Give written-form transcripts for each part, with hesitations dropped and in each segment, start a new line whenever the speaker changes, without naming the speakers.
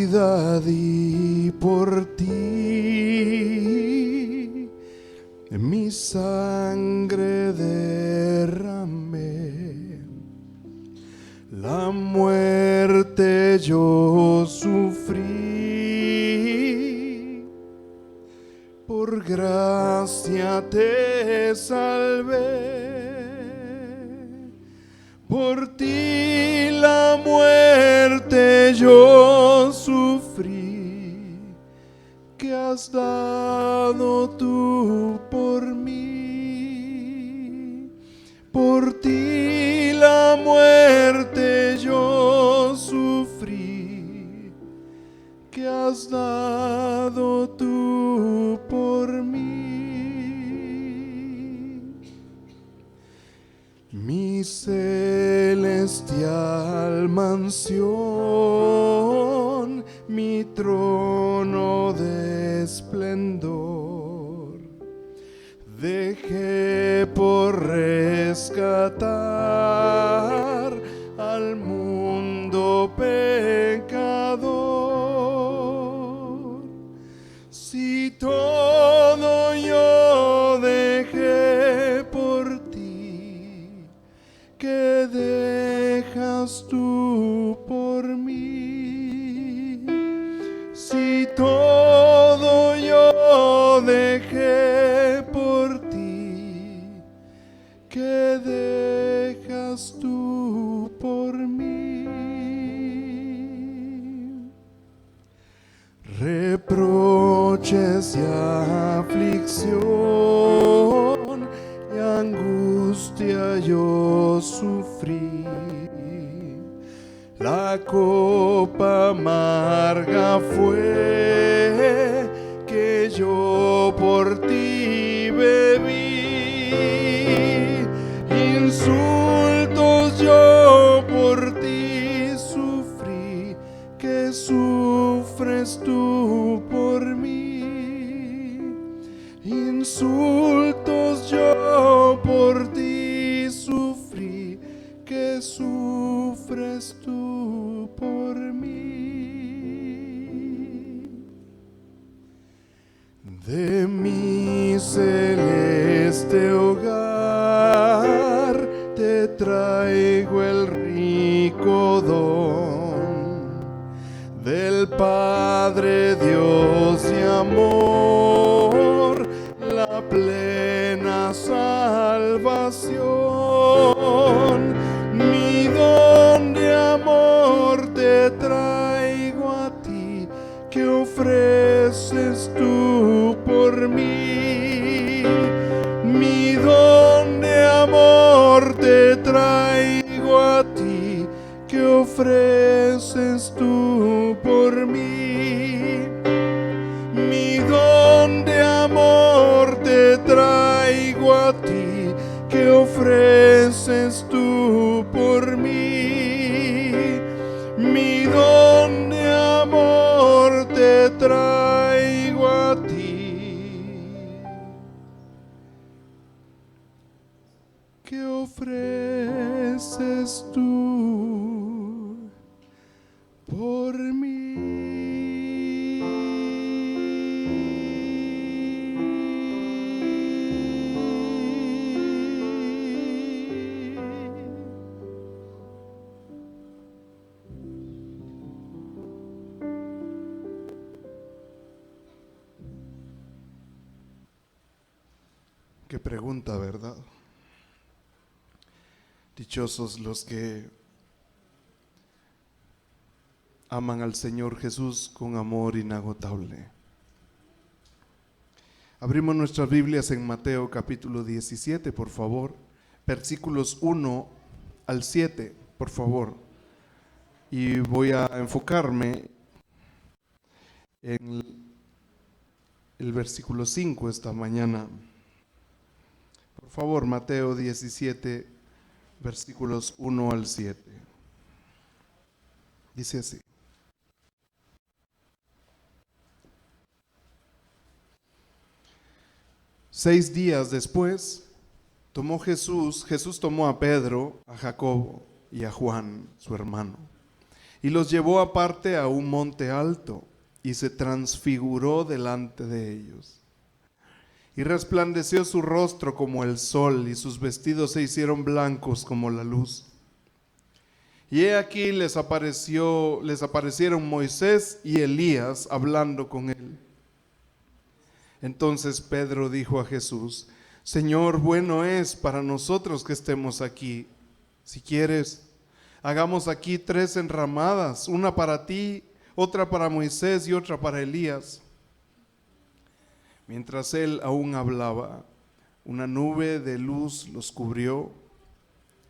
vida di por ti, mi sangre derramé, la muerte yo sufrí, por gracia te salvé. Por ti la muerte yo sufrí, que has dado tú por mí. Por ti la muerte yo sufrí, que has dado tú por mí. Mi celestial mansión, mi trono de esplendor, dejé por rescatar al mundo pecador. Si todo yo dejé por ti, ¿qué dejas tú por mí? Si todo yo dejé por ti, ¿qué dejas tú por mí? Reproches y aflicción y angustia yo sufrí, la copa amarga fue que yo por ti bebí, insultos yo por ti sufrí, que sufres tú por mí. Insultos yo por ti sufrí, que sufres tú por mí. De mi celeste hogar te traigo el rico don del Padre Dios y amor, la plena salvación. Mi don de amor te traigo a ti, que ofreces tú por mí. Mi don de amor te traigo a ti, que ofreces tú por mí. Mi don de amor te traigo a ti, que ofreces tú por mí. Mi don de amor te traigo a ti, que ofreces tú por mí. Qué pregunta, ¿verdad? Dichosos los que aman al Señor Jesús con amor inagotable. Abrimos nuestras Biblias en Mateo capítulo 17, por favor, versículos 1 al 7, por favor. Y voy a enfocarme en el versículo 5 esta mañana. Por favor, Mateo 17, versículos 1 al 7. Dice así: Seis días después, Jesús tomó a Pedro, a Jacobo y a Juan, su hermano, y los llevó aparte a un monte alto y se transfiguró delante de ellos. Y resplandeció su rostro como el sol y sus vestidos se hicieron blancos como la luz. Y he aquí les aparecieron Moisés y Elías hablando con él. Entonces Pedro dijo a Jesús: Señor, bueno es para nosotros que estemos aquí. Si quieres, hagamos aquí 3 enramadas, una para ti, otra para Moisés y otra para Elías. Mientras él aún hablaba, una nube de luz los cubrió,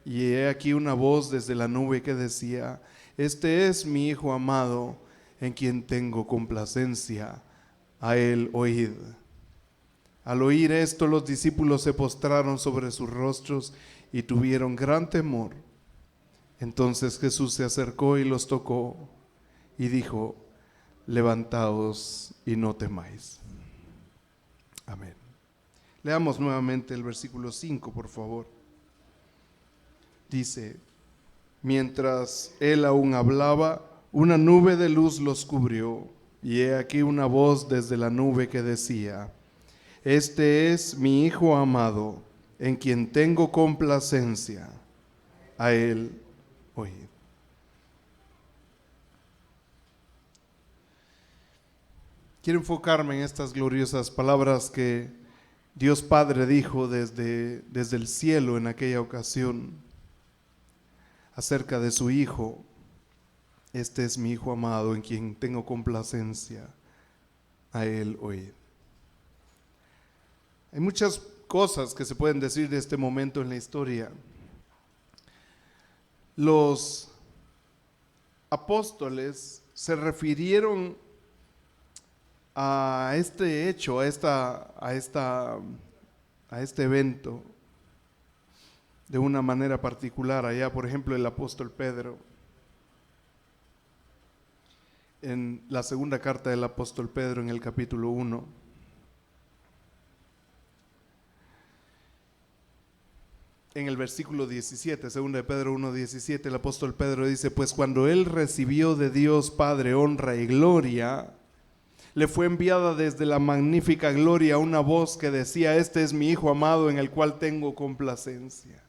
y he aquí una voz desde la nube que decía: Este es mi Hijo amado, en quien tengo complacencia, a él oíd. Al oír esto, los discípulos se postraron sobre sus rostros y tuvieron gran temor. Entonces Jesús se acercó y los tocó y dijo: Levantaos y no temáis. Amén. Leamos nuevamente el versículo 5, por favor. Dice: Mientras él aún hablaba, una nube de luz los cubrió, y he aquí una voz desde la nube que decía: Este es mi Hijo amado, en quien tengo complacencia, a él oíd. Quiero enfocarme en estas gloriosas palabras que Dios Padre dijo desde el cielo en aquella ocasión acerca de su Hijo. Este es mi Hijo amado, en quien tengo complacencia, a él oíd. Hay muchas cosas que se pueden decir de este momento en la historia. Los apóstoles se refirieron a este hecho, a este evento de una manera particular. Allá, por ejemplo, el apóstol Pedro, en la segunda carta del apóstol Pedro, en el capítulo 1, en el versículo 17, segunda de Pedro 1:17, el apóstol Pedro dice: Pues cuando él recibió de Dios Padre honra y gloria, le fue enviada desde la magnífica gloria una voz que decía: Este es mi Hijo amado, en el cual tengo complacencia.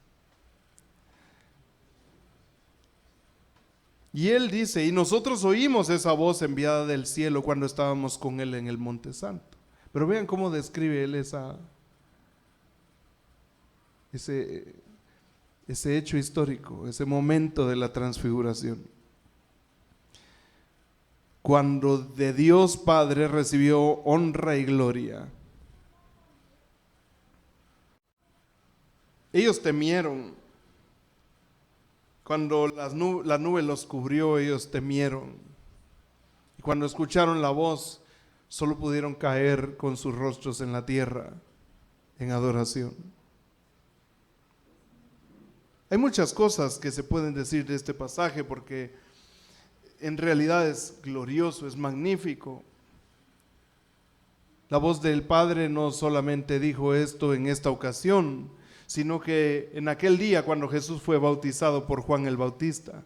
Y él dice: y nosotros oímos esa voz enviada del cielo cuando estábamos con él en el Monte Santo. Pero vean cómo describe él ese hecho histórico, ese momento de la transfiguración. Cuando de Dios Padre recibió honra y gloria, ellos temieron. Cuando la nube los cubrió, ellos temieron. Y cuando escucharon la voz, solo pudieron caer con sus rostros en la tierra en adoración. Hay muchas cosas que se pueden decir de este pasaje porque en realidad es glorioso, es magnífico. La voz del Padre no solamente dijo esto en esta ocasión, sino que en aquel día cuando Jesús fue bautizado por Juan el Bautista,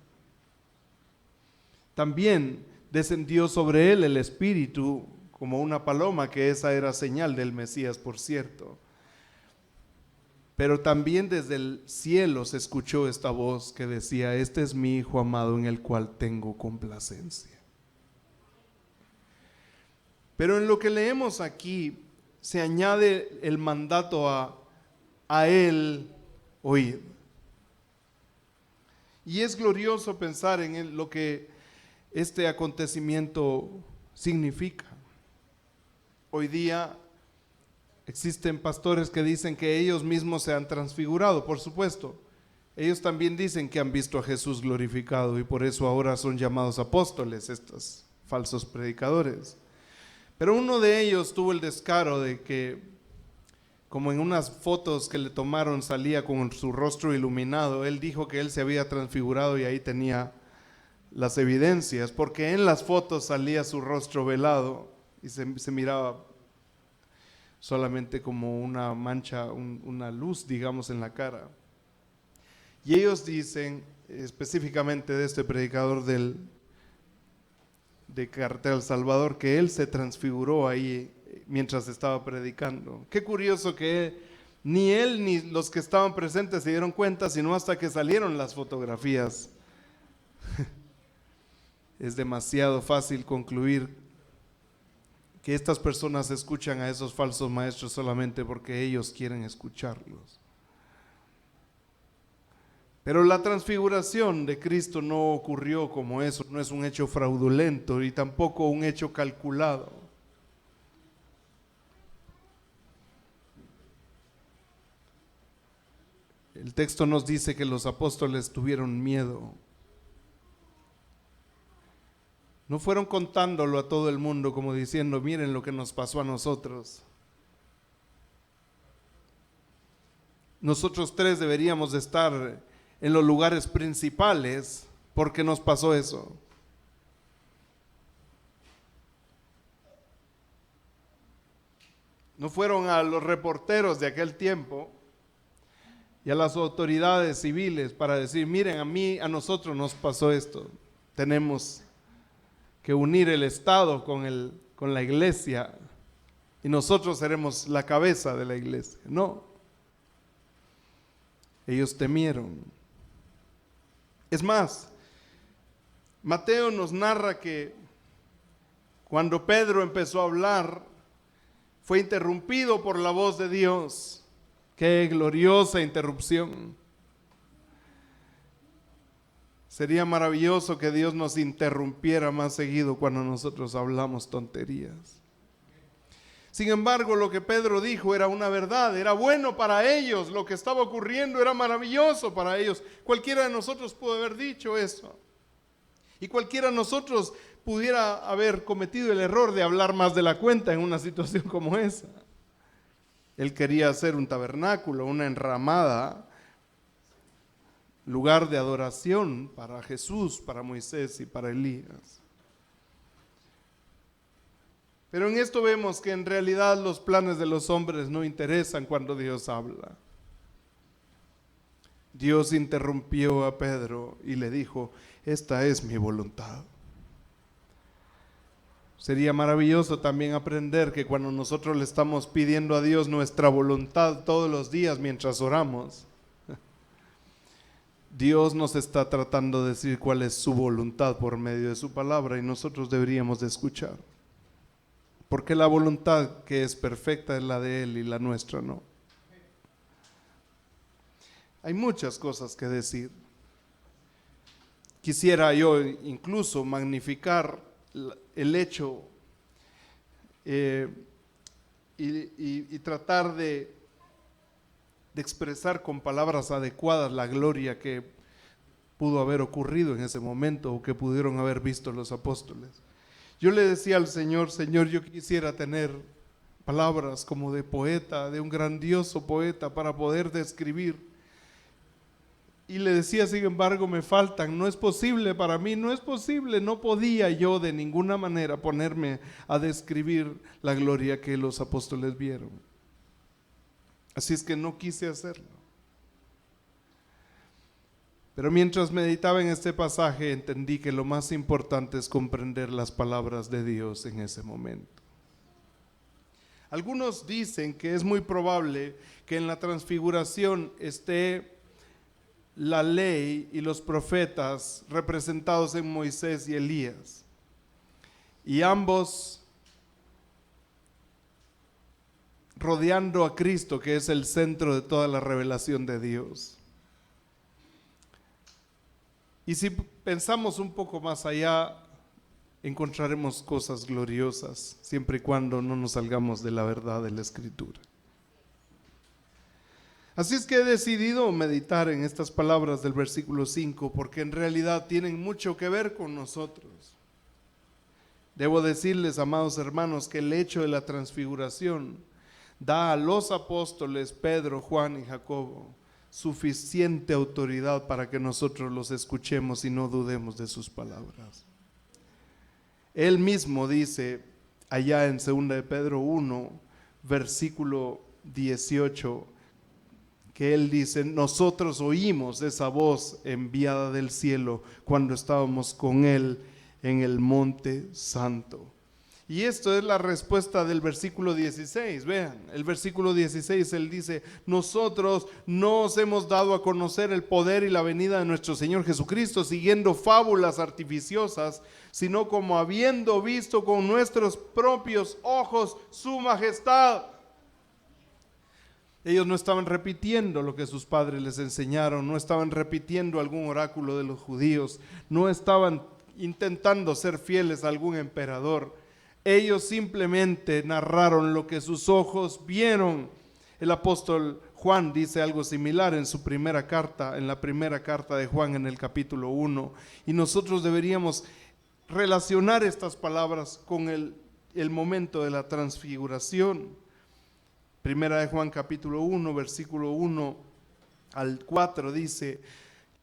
también descendió sobre él el Espíritu como una paloma, que esa era señal del Mesías, por cierto. Pero también desde el cielo se escuchó esta voz que decía: Este es mi Hijo amado, en el cual tengo complacencia. Pero en lo que leemos aquí se añade el mandato a él oíd. Y es glorioso pensar en lo que este acontecimiento significa. Hoy día existen pastores que dicen que ellos mismos se han transfigurado, por supuesto. Ellos también dicen que han visto a Jesús glorificado y por eso ahora son llamados apóstoles, estos falsos predicadores. Pero uno de ellos tuvo el descaro de que, como en unas fotos que le tomaron salía con su rostro iluminado, él dijo que él se había transfigurado y ahí tenía las evidencias, porque en las fotos salía su rostro velado y se miraba solamente como una mancha, una luz, digamos, en la cara. Y ellos dicen, específicamente de este predicador del de Carretera al Salvador que él se transfiguró ahí mientras estaba predicando. Qué curioso que ni él ni los que estaban presentes se dieron cuenta, sino hasta que salieron las fotografías. Es demasiado fácil concluir que estas personas escuchan a esos falsos maestros solamente porque ellos quieren escucharlos. Pero la transfiguración de Cristo no ocurrió como eso, no es un hecho fraudulento y tampoco un hecho calculado. El texto nos dice que los apóstoles tuvieron miedo. No fueron contándolo a todo el mundo como diciendo, miren lo que nos pasó a nosotros. Nosotros tres deberíamos de estar en los lugares principales porque nos pasó eso. No fueron a los reporteros de aquel tiempo y a las autoridades civiles para decir, miren, a nosotros nos pasó esto. Tenemos que unir el Estado con la iglesia y nosotros seremos la cabeza de la iglesia. No. Ellos temieron. Es más, Mateo nos narra que cuando Pedro empezó a hablar, fue interrumpido por la voz de Dios. ¡Qué gloriosa interrupción! Sería maravilloso que Dios nos interrumpiera más seguido cuando nosotros hablamos tonterías. Sin embargo, lo que Pedro dijo era una verdad, era bueno para ellos, lo que estaba ocurriendo era maravilloso para ellos. Cualquiera de nosotros pudo haber dicho eso. Y cualquiera de nosotros pudiera haber cometido el error de hablar más de la cuenta en una situación como esa. Él quería hacer un tabernáculo, una enramada, lugar de adoración para Jesús, para Moisés y para Elías. Pero en esto vemos que en realidad los planes de los hombres no interesan cuando Dios habla. Dios interrumpió a Pedro y le dijo, esta es mi voluntad. Sería maravilloso también aprender que cuando nosotros le estamos pidiendo a Dios nuestra voluntad todos los días mientras oramos, Dios nos está tratando de decir cuál es su voluntad por medio de su palabra y nosotros deberíamos de escuchar. Porque la voluntad que es perfecta es la de Él y la nuestra no. Hay muchas cosas que decir. Quisiera yo incluso magnificar el hecho y tratar de expresar con palabras adecuadas la gloria que pudo haber ocurrido en ese momento o que pudieron haber visto los apóstoles. Yo le decía al Señor, Señor, yo quisiera tener palabras como de poeta, de un grandioso poeta para poder describir. Y le decía, sin embargo, me faltan, no es posible para mí, no es posible, no podía yo de ninguna manera ponerme a describir la gloria que los apóstoles vieron. Así es que no quise hacerlo. Pero mientras meditaba en este pasaje, entendí que lo más importante es comprender las palabras de Dios en ese momento. Algunos dicen que es muy probable que en la transfiguración esté la ley y los profetas representados en Moisés y Elías. Y ambos rodeando a Cristo, que es el centro de toda la revelación de Dios. Y si pensamos un poco más allá, encontraremos cosas gloriosas, siempre y cuando no nos salgamos de la verdad de la Escritura. Así es que he decidido meditar en estas palabras del versículo 5, porque en realidad tienen mucho que ver con nosotros. Debo decirles, amados hermanos, que el hecho de la transfiguración da a los apóstoles Pedro, Juan y Jacobo suficiente autoridad para que nosotros los escuchemos y no dudemos de sus palabras. Él mismo dice allá en 2 de Pedro 1, versículo 18, que él dice, nosotros oímos esa voz enviada del cielo cuando estábamos con él en el monte santo. Y esto es la respuesta del versículo 16. Vean, el versículo 16, él dice: nosotros no os hemos dado a conocer el poder y la venida de nuestro Señor Jesucristo siguiendo fábulas artificiosas, sino como habiendo visto con nuestros propios ojos su majestad. Ellos no estaban repitiendo lo que sus padres les enseñaron, no estaban repitiendo algún oráculo de los judíos, no estaban intentando ser fieles a algún emperador. Ellos simplemente narraron lo que sus ojos vieron. El apóstol Juan dice algo similar en su primera carta, en la primera carta de Juan en el capítulo 1. Y nosotros deberíamos relacionar estas palabras con el momento de la transfiguración. Primera de Juan capítulo 1, versículo 1 al 4 dice: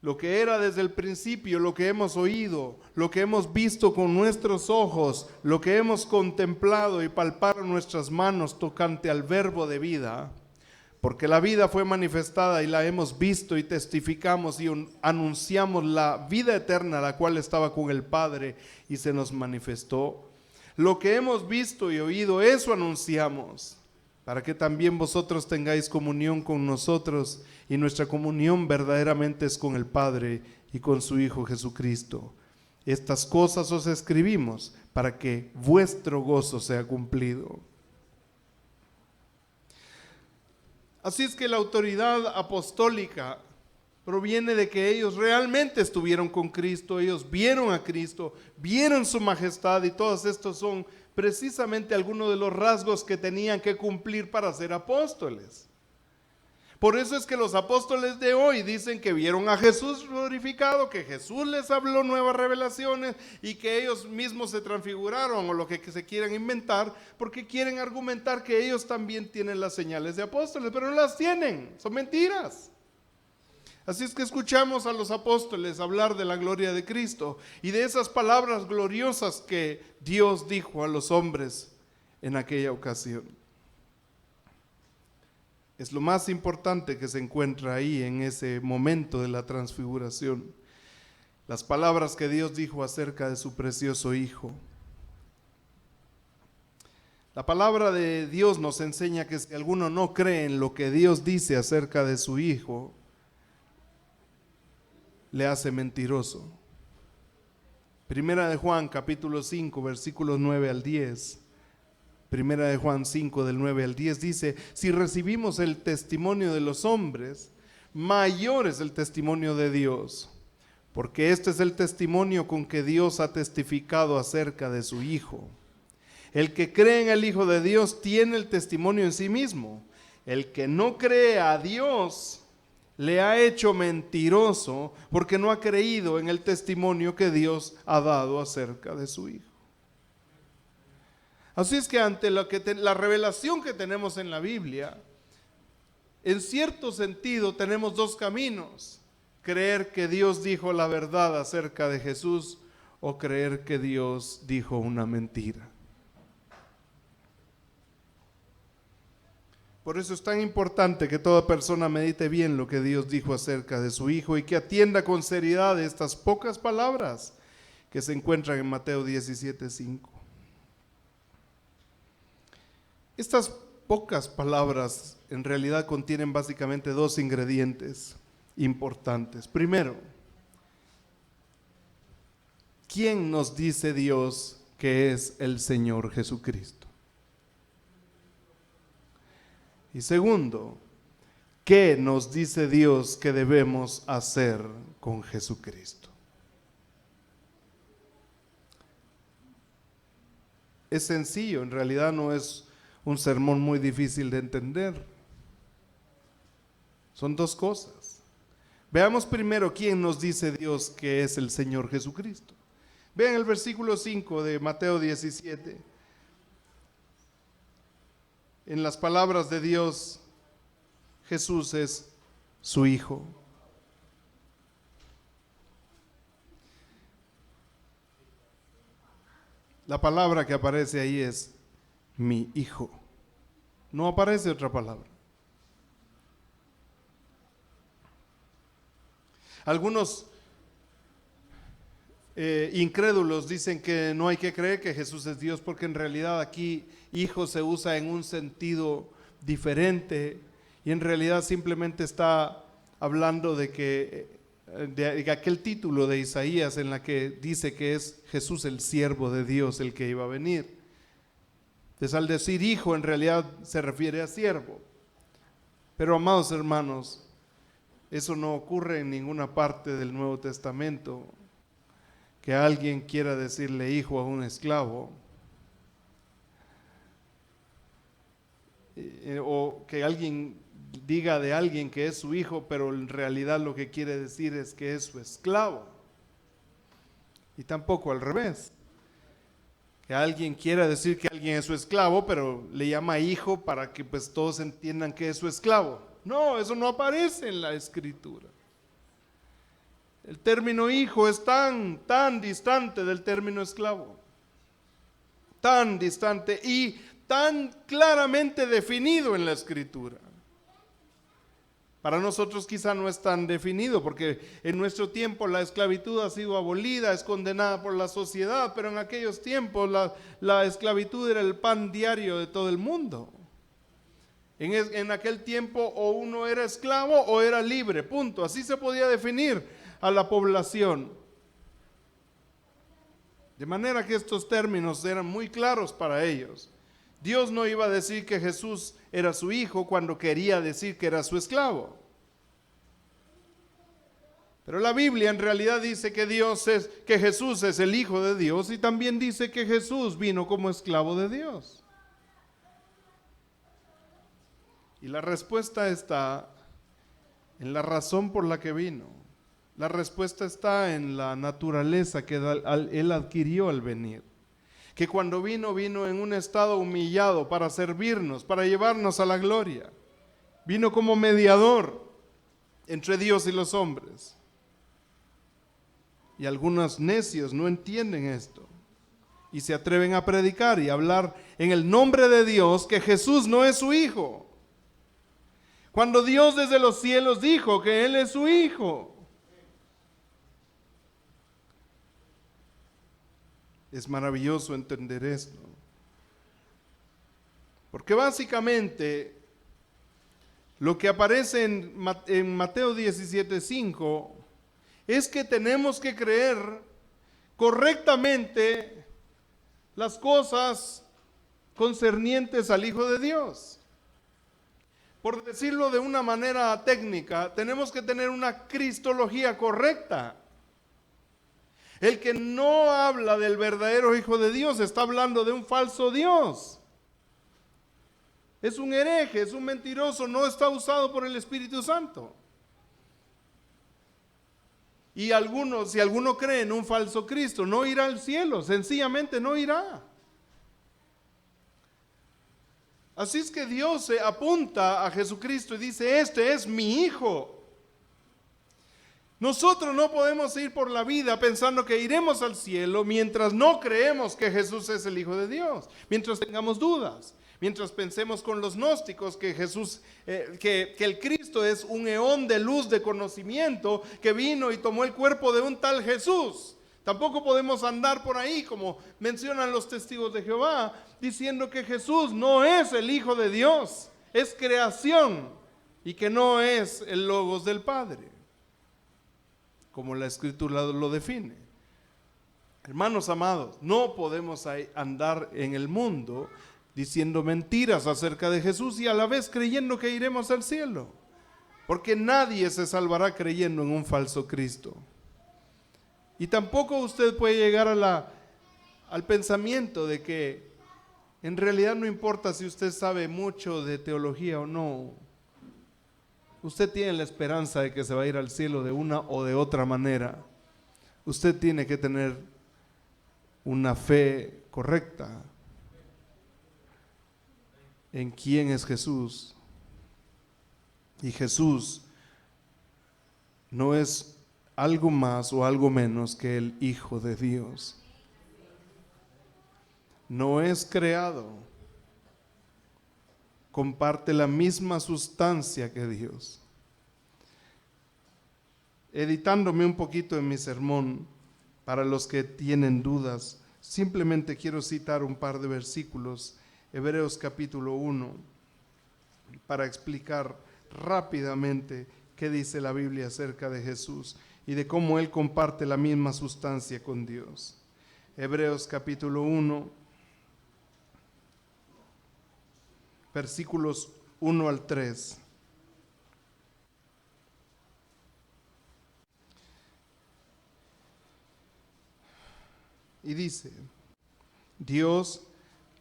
lo que era desde el principio, lo que hemos oído, lo que hemos visto con nuestros ojos, lo que hemos contemplado y palparon nuestras manos tocante al verbo de vida, porque la vida fue manifestada y la hemos visto y testificamos y anunciamos la vida eterna, la cual estaba con el Padre y se nos manifestó. Lo que hemos visto y oído, eso anunciamos, para que también vosotros tengáis comunión con nosotros, y nuestra comunión verdaderamente es con el Padre y con su Hijo Jesucristo. Estas cosas os escribimos para que vuestro gozo sea cumplido. Así es que la autoridad apostólica proviene de que ellos realmente estuvieron con Cristo, ellos vieron a Cristo, vieron su majestad, y todos estos son precisamente algunos de los rasgos que tenían que cumplir para ser apóstoles. Por eso es que los apóstoles de hoy dicen que vieron a Jesús glorificado, que Jesús les habló nuevas revelaciones y que ellos mismos se transfiguraron, o lo que se quieran inventar, porque quieren argumentar que ellos también tienen las señales de apóstoles, pero no las tienen, son mentiras. Así es que escuchamos a los apóstoles hablar de la gloria de Cristo y de esas palabras gloriosas que Dios dijo a los hombres en aquella ocasión. Es lo más importante que se encuentra ahí en ese momento de la transfiguración. Las palabras que Dios dijo acerca de su precioso Hijo. La palabra de Dios nos enseña que si alguno no cree en lo que Dios dice acerca de su Hijo, le hace mentiroso. Primera de Juan capítulo 5 versículos 9 al 10. Primera de Juan 5 del 9 al 10 dice: si recibimos el testimonio de los hombres, mayor es el testimonio de Dios, porque este es el testimonio con que Dios ha testificado acerca de su Hijo. El que cree en el Hijo de Dios tiene el testimonio en sí mismo. El que no cree a Dios le ha hecho mentiroso, porque no ha creído en el testimonio que Dios ha dado acerca de su Hijo. Así es que ante la revelación que tenemos en la Biblia, en cierto sentido tenemos dos caminos: creer que Dios dijo la verdad acerca de Jesús, o creer que Dios dijo una mentira. Por eso es tan importante que toda persona medite bien lo que Dios dijo acerca de su Hijo y que atienda con seriedad estas pocas palabras que se encuentran en Mateo 17:5. Estas pocas palabras en realidad contienen básicamente dos ingredientes importantes. Primero, ¿quién nos dice Dios que es el Señor Jesucristo? Y segundo, ¿qué nos dice Dios que debemos hacer con Jesucristo? Es sencillo, en realidad no es un sermón muy difícil de entender. Son dos cosas. Veamos primero quién nos dice Dios que es el Señor Jesucristo. Vean el versículo 5 de Mateo 17. En las palabras de Dios, Jesús es su Hijo. La palabra que aparece ahí es mi Hijo. No aparece otra palabra. Algunos incrédulos dicen que no hay que creer que Jesús es Dios, porque en realidad aquí hijo se usa en un sentido diferente y en realidad simplemente está hablando de aquel título de Isaías en la que dice que es Jesús el siervo de Dios el que iba a venir. Entonces al decir hijo en realidad se refiere a siervo. Pero amados hermanos, eso no ocurre en ninguna parte del Nuevo Testamento, que alguien quiera decirle hijo a un esclavo, o que alguien diga de alguien que es su hijo, pero en realidad lo que quiere decir es que es su esclavo. Y tampoco al revés, que alguien quiera decir que alguien es su esclavo, pero le llama hijo para que pues todos entiendan que es su esclavo. No, eso no aparece en la Escritura. El término hijo es tan distante del término esclavo, tan distante y tan claramente definido en la Escritura. Para nosotros quizá no es tan definido, porque en nuestro tiempo la esclavitud ha sido abolida, es condenada por la sociedad, pero en aquellos tiempos la esclavitud era el pan diario de todo el mundo. En aquel tiempo o uno era esclavo o era libre, punto. Así se podía definir a la población. De manera que estos términos eran muy claros para ellos. Dios no iba a decir que Jesús era su hijo cuando quería decir que era su esclavo. Pero la Biblia en realidad dice que Jesús es el Hijo de Dios y también dice que Jesús vino como esclavo de Dios. Y la respuesta está en la razón por la que vino. La respuesta está en la naturaleza que Él adquirió al venir. Que cuando vino en un estado humillado para servirnos, para llevarnos a la gloria. Vino como mediador entre Dios y los hombres. Y algunos necios no entienden esto. Y se atreven a predicar y a hablar en el nombre de Dios que Jesús no es su hijo. Cuando Dios desde los cielos dijo que Él es su hijo. Es maravilloso entender esto. Porque básicamente lo que aparece en Mateo 17:5 es que tenemos que creer correctamente las cosas concernientes al Hijo de Dios. Por decirlo de una manera técnica, tenemos que tener una cristología correcta. El que no habla del verdadero Hijo de Dios está hablando de un falso Dios. Es un hereje, es un mentiroso, no está usado por el Espíritu Santo. Y si alguno cree en un falso Cristo, no irá al cielo, sencillamente no irá. Así es que Dios se apunta a Jesucristo y dice, este es mi Hijo. Nosotros no podemos ir por la vida pensando que iremos al cielo mientras no creemos que Jesús es el Hijo de Dios, mientras tengamos dudas, mientras pensemos con los gnósticos que que el Cristo es un eón de luz de conocimiento que vino y tomó el cuerpo de un tal Jesús. Tampoco podemos andar por ahí, como mencionan los testigos de Jehová, diciendo que Jesús no es el Hijo de Dios, es creación y que no es el Logos del Padre, como la Escritura lo define. Hermanos amados, no podemos andar en el mundo diciendo mentiras acerca de Jesús y a la vez creyendo que iremos al cielo, porque nadie se salvará creyendo en un falso Cristo. Y tampoco usted puede llegar al pensamiento de que en realidad no importa si usted sabe mucho de teología o no. Usted tiene la esperanza de que se va a ir al cielo de una o de otra manera. Usted tiene que tener una fe correcta en quién es Jesús. Y Jesús no es algo más o algo menos que el Hijo de Dios. No es creado. Comparte la misma sustancia que Dios. Editándome un poquito en mi sermón, Para los que tienen dudas, simplemente quiero citar un par de versículos, Hebreos capítulo 1, para explicar rápidamente qué dice la Biblia acerca de Jesús y de cómo Él comparte la misma sustancia con Dios. Hebreos capítulo 1, versículos 1 al 3. Y dice: Dios,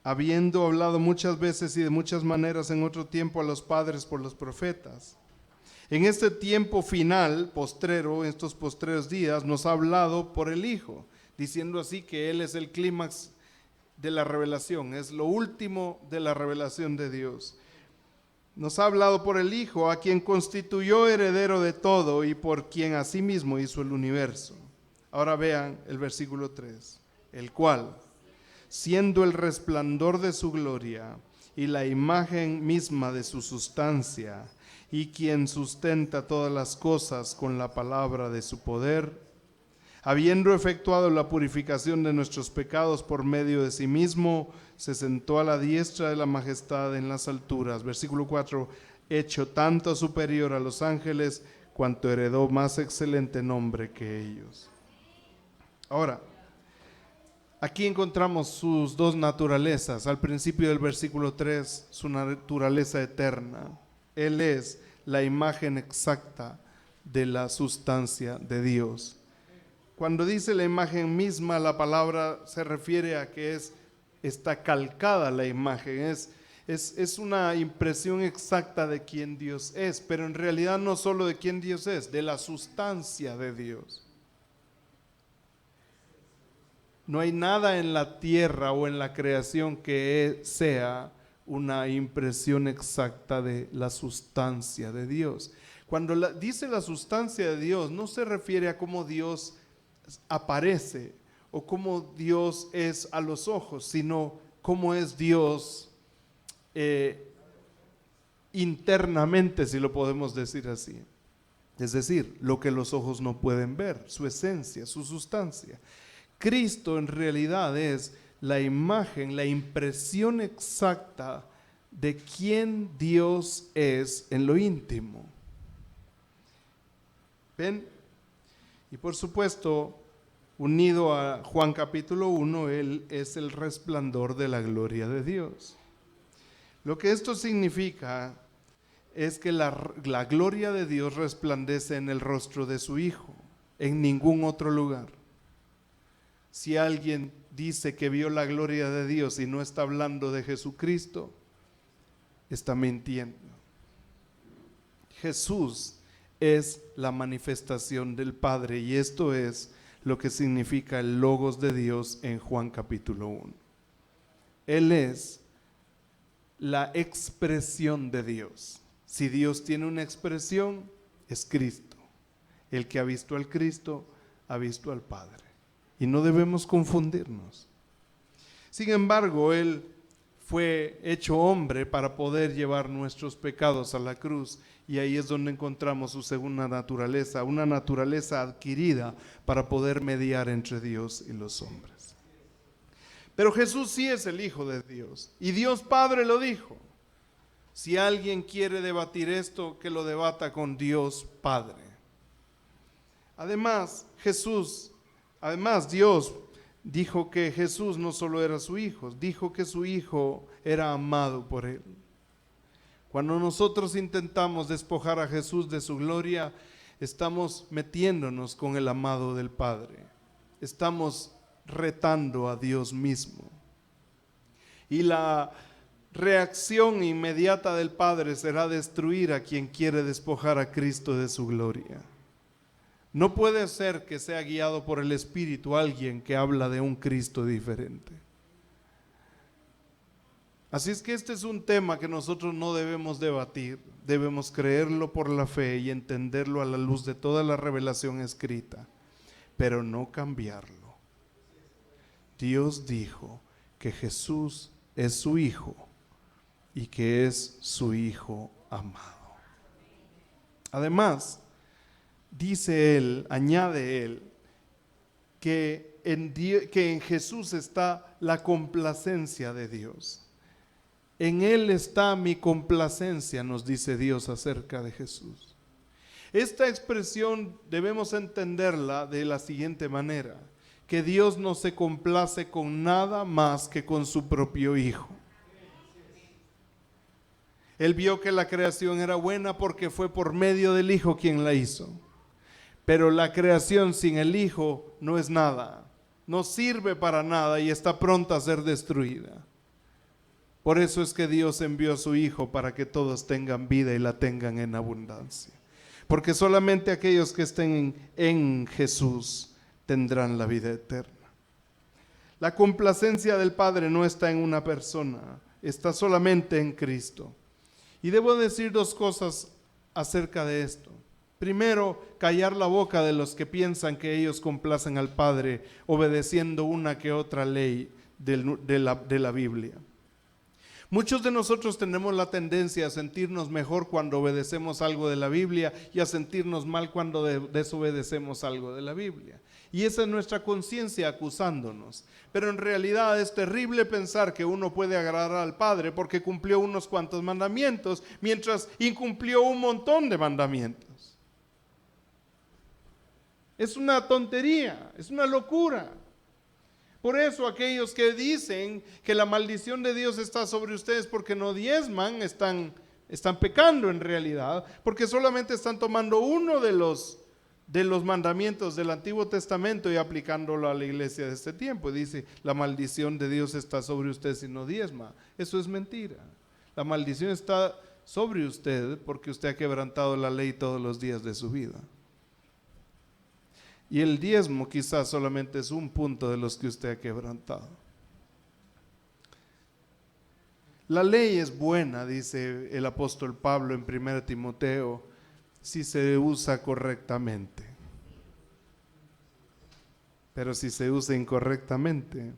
habiendo hablado muchas veces y de muchas maneras en otro tiempo a los padres por los profetas, en este tiempo final, postrero, en estos postreros días, nos ha hablado por el Hijo, diciendo así que Él es el clímax de la revelación, es lo último de la revelación de Dios. Nos ha hablado por el Hijo, a quien constituyó heredero de todo y por quien asimismo hizo el universo. Ahora vean el versículo 3. El cual, siendo el resplandor de su gloria y la imagen misma de su sustancia, y quien sustenta todas las cosas con la palabra de su poder, habiendo efectuado la purificación de nuestros pecados por medio de sí mismo, se sentó a la diestra de la majestad en las alturas. Versículo 4, hecho tanto superior a los ángeles, cuanto heredó más excelente nombre que ellos. Ahora, aquí encontramos sus dos naturalezas. Al principio del versículo 3, su naturaleza eterna. Él es la imagen exacta de la sustancia de Dios. Cuando dice la imagen misma, la palabra se refiere a que está calcada la imagen. Es una impresión exacta de quién Dios es, pero en realidad no solo de quién Dios es, de la sustancia de Dios. No hay nada en la tierra o en la creación que sea una impresión exacta de la sustancia de Dios. Cuando dice la sustancia de Dios, no se refiere a cómo Dios aparece o cómo Dios es a los ojos, sino cómo es Dios internamente, si lo podemos decir así. Es decir, lo que los ojos no pueden ver, su esencia, su sustancia. Cristo en realidad es la imagen, la impresión exacta de quién Dios es en lo íntimo. ¿Ven? Y por supuesto, unido a Juan capítulo 1, Él es el resplandor de la gloria de Dios. Lo que esto significa es que la gloria de Dios resplandece en el rostro de su Hijo, en ningún otro lugar. Si alguien dice que vio la gloria de Dios y no está hablando de Jesucristo, está mintiendo. Jesús es la manifestación del Padre y esto es lo que significa el Logos de Dios en Juan capítulo 1. Él es la expresión de Dios. Si Dios tiene una expresión, es Cristo. El que ha visto al Cristo, ha visto al Padre. Y no debemos confundirnos. Sin embargo, Él fue hecho hombre para poder llevar nuestros pecados a la cruz. Y ahí es donde encontramos su segunda naturaleza, una naturaleza adquirida para poder mediar entre Dios y los hombres. Pero Jesús sí es el Hijo de Dios. Y Dios Padre lo dijo. Si alguien quiere debatir esto, que lo debata con Dios Padre. Además, Dios dijo que Jesús no solo era su Hijo, dijo que su Hijo era amado por Él. Cuando nosotros intentamos despojar a Jesús de su gloria, estamos metiéndonos con el amado del Padre. Estamos retando a Dios mismo. Y la reacción inmediata del Padre será destruir a quien quiere despojar a Cristo de su gloria. No puede ser que sea guiado por el Espíritu alguien que habla de un Cristo diferente. Así es que este es un tema que nosotros no debemos debatir, debemos creerlo por la fe y entenderlo a la luz de toda la revelación escrita, pero no cambiarlo. Dios dijo que Jesús es su Hijo y que es su Hijo amado. Además, dice Él, añade Él, que en Jesús está la complacencia de Dios. En Él está mi complacencia, nos dice Dios acerca de Jesús. Esta expresión debemos entenderla de la siguiente manera: que Dios no se complace con nada más que con su propio Hijo. Él vio que la creación era buena porque fue por medio del Hijo quien la hizo. Pero la creación sin el Hijo no es nada, no sirve para nada y está pronta a ser destruida. Por eso es que Dios envió a su Hijo para que todos tengan vida y la tengan en abundancia. Porque solamente aquellos que estén en Jesús tendrán la vida eterna. La complacencia del Padre no está en una persona, está solamente en Cristo. Y debo decir dos cosas acerca de esto. Primero, callar la boca de los que piensan que ellos complacen al Padre obedeciendo una que otra ley de la Biblia. Muchos de nosotros tenemos la tendencia a sentirnos mejor cuando obedecemos algo de la Biblia y a sentirnos mal cuando desobedecemos algo de la Biblia. Y esa es nuestra conciencia acusándonos. Pero en realidad es terrible pensar que uno puede agradar al Padre porque cumplió unos cuantos mandamientos, mientras incumplió un montón de mandamientos. Es una tontería, es una locura. Por eso aquellos que dicen que la maldición de Dios está sobre ustedes porque no diezman, están pecando en realidad, porque solamente están tomando uno de los mandamientos del Antiguo Testamento y aplicándolo a la iglesia de este tiempo. Dice, la maldición de Dios está sobre usted si no diezma. Eso es mentira. La maldición está sobre usted porque usted ha quebrantado la ley todos los días de su vida. Y el diezmo quizás solamente es un punto de los que usted ha quebrantado. La ley es buena, dice el apóstol Pablo en 1 Timoteo, si se usa correctamente. Pero si se usa incorrectamente.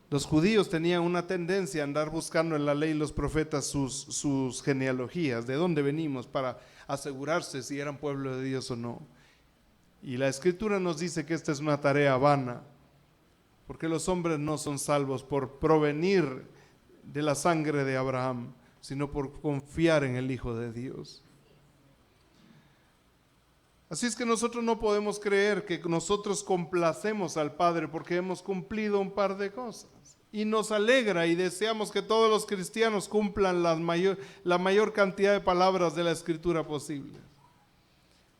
Los judíos tenían una tendencia a andar buscando en la ley y los profetas sus genealogías, de dónde venimos, para asegurarse si eran pueblo de Dios o no. Y la Escritura nos dice que esta es una tarea vana, porque los hombres no son salvos por provenir de la sangre de Abraham, sino por confiar en el Hijo de Dios. Así es que nosotros no podemos creer que nosotros complacemos al Padre porque hemos cumplido un par de cosas. Y nos alegra y deseamos que todos los cristianos cumplan la mayor cantidad de palabras de la Escritura posible.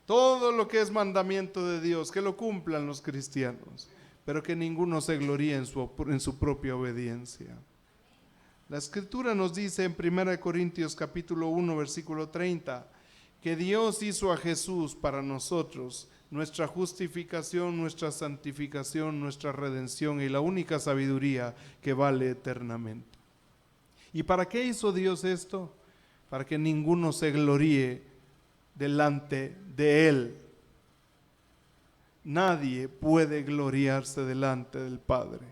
Todo lo que es mandamiento de Dios, que lo cumplan los cristianos, pero que ninguno se gloríe en su propia obediencia. La Escritura nos dice en 1 Corintios capítulo 1, versículo 30, que Dios hizo a Jesús para nosotros nuestra justificación, nuestra santificación, nuestra redención y la única sabiduría que vale eternamente. ¿Y para qué hizo Dios esto? Para que ninguno se gloríe delante de Él. Nadie puede gloriarse delante del Padre.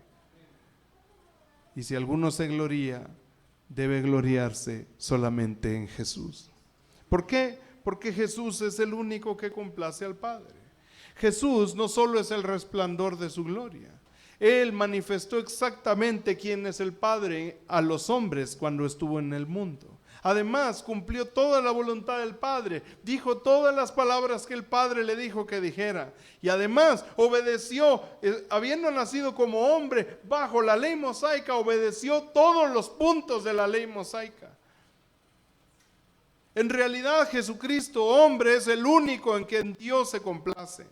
Y si alguno se gloría, debe gloriarse solamente en Jesús. ¿Por qué? Porque Jesús es el único que complace al Padre. Jesús no solo es el resplandor de su gloria. Él manifestó exactamente quién es el Padre a los hombres cuando estuvo en el mundo. Además, cumplió toda la voluntad del Padre, dijo todas las palabras que el Padre le dijo que dijera. Y además, obedeció, habiendo nacido como hombre bajo la ley mosaica, obedeció todos los puntos de la ley mosaica. En realidad, Jesucristo, hombre, es el único en quien Dios se complace.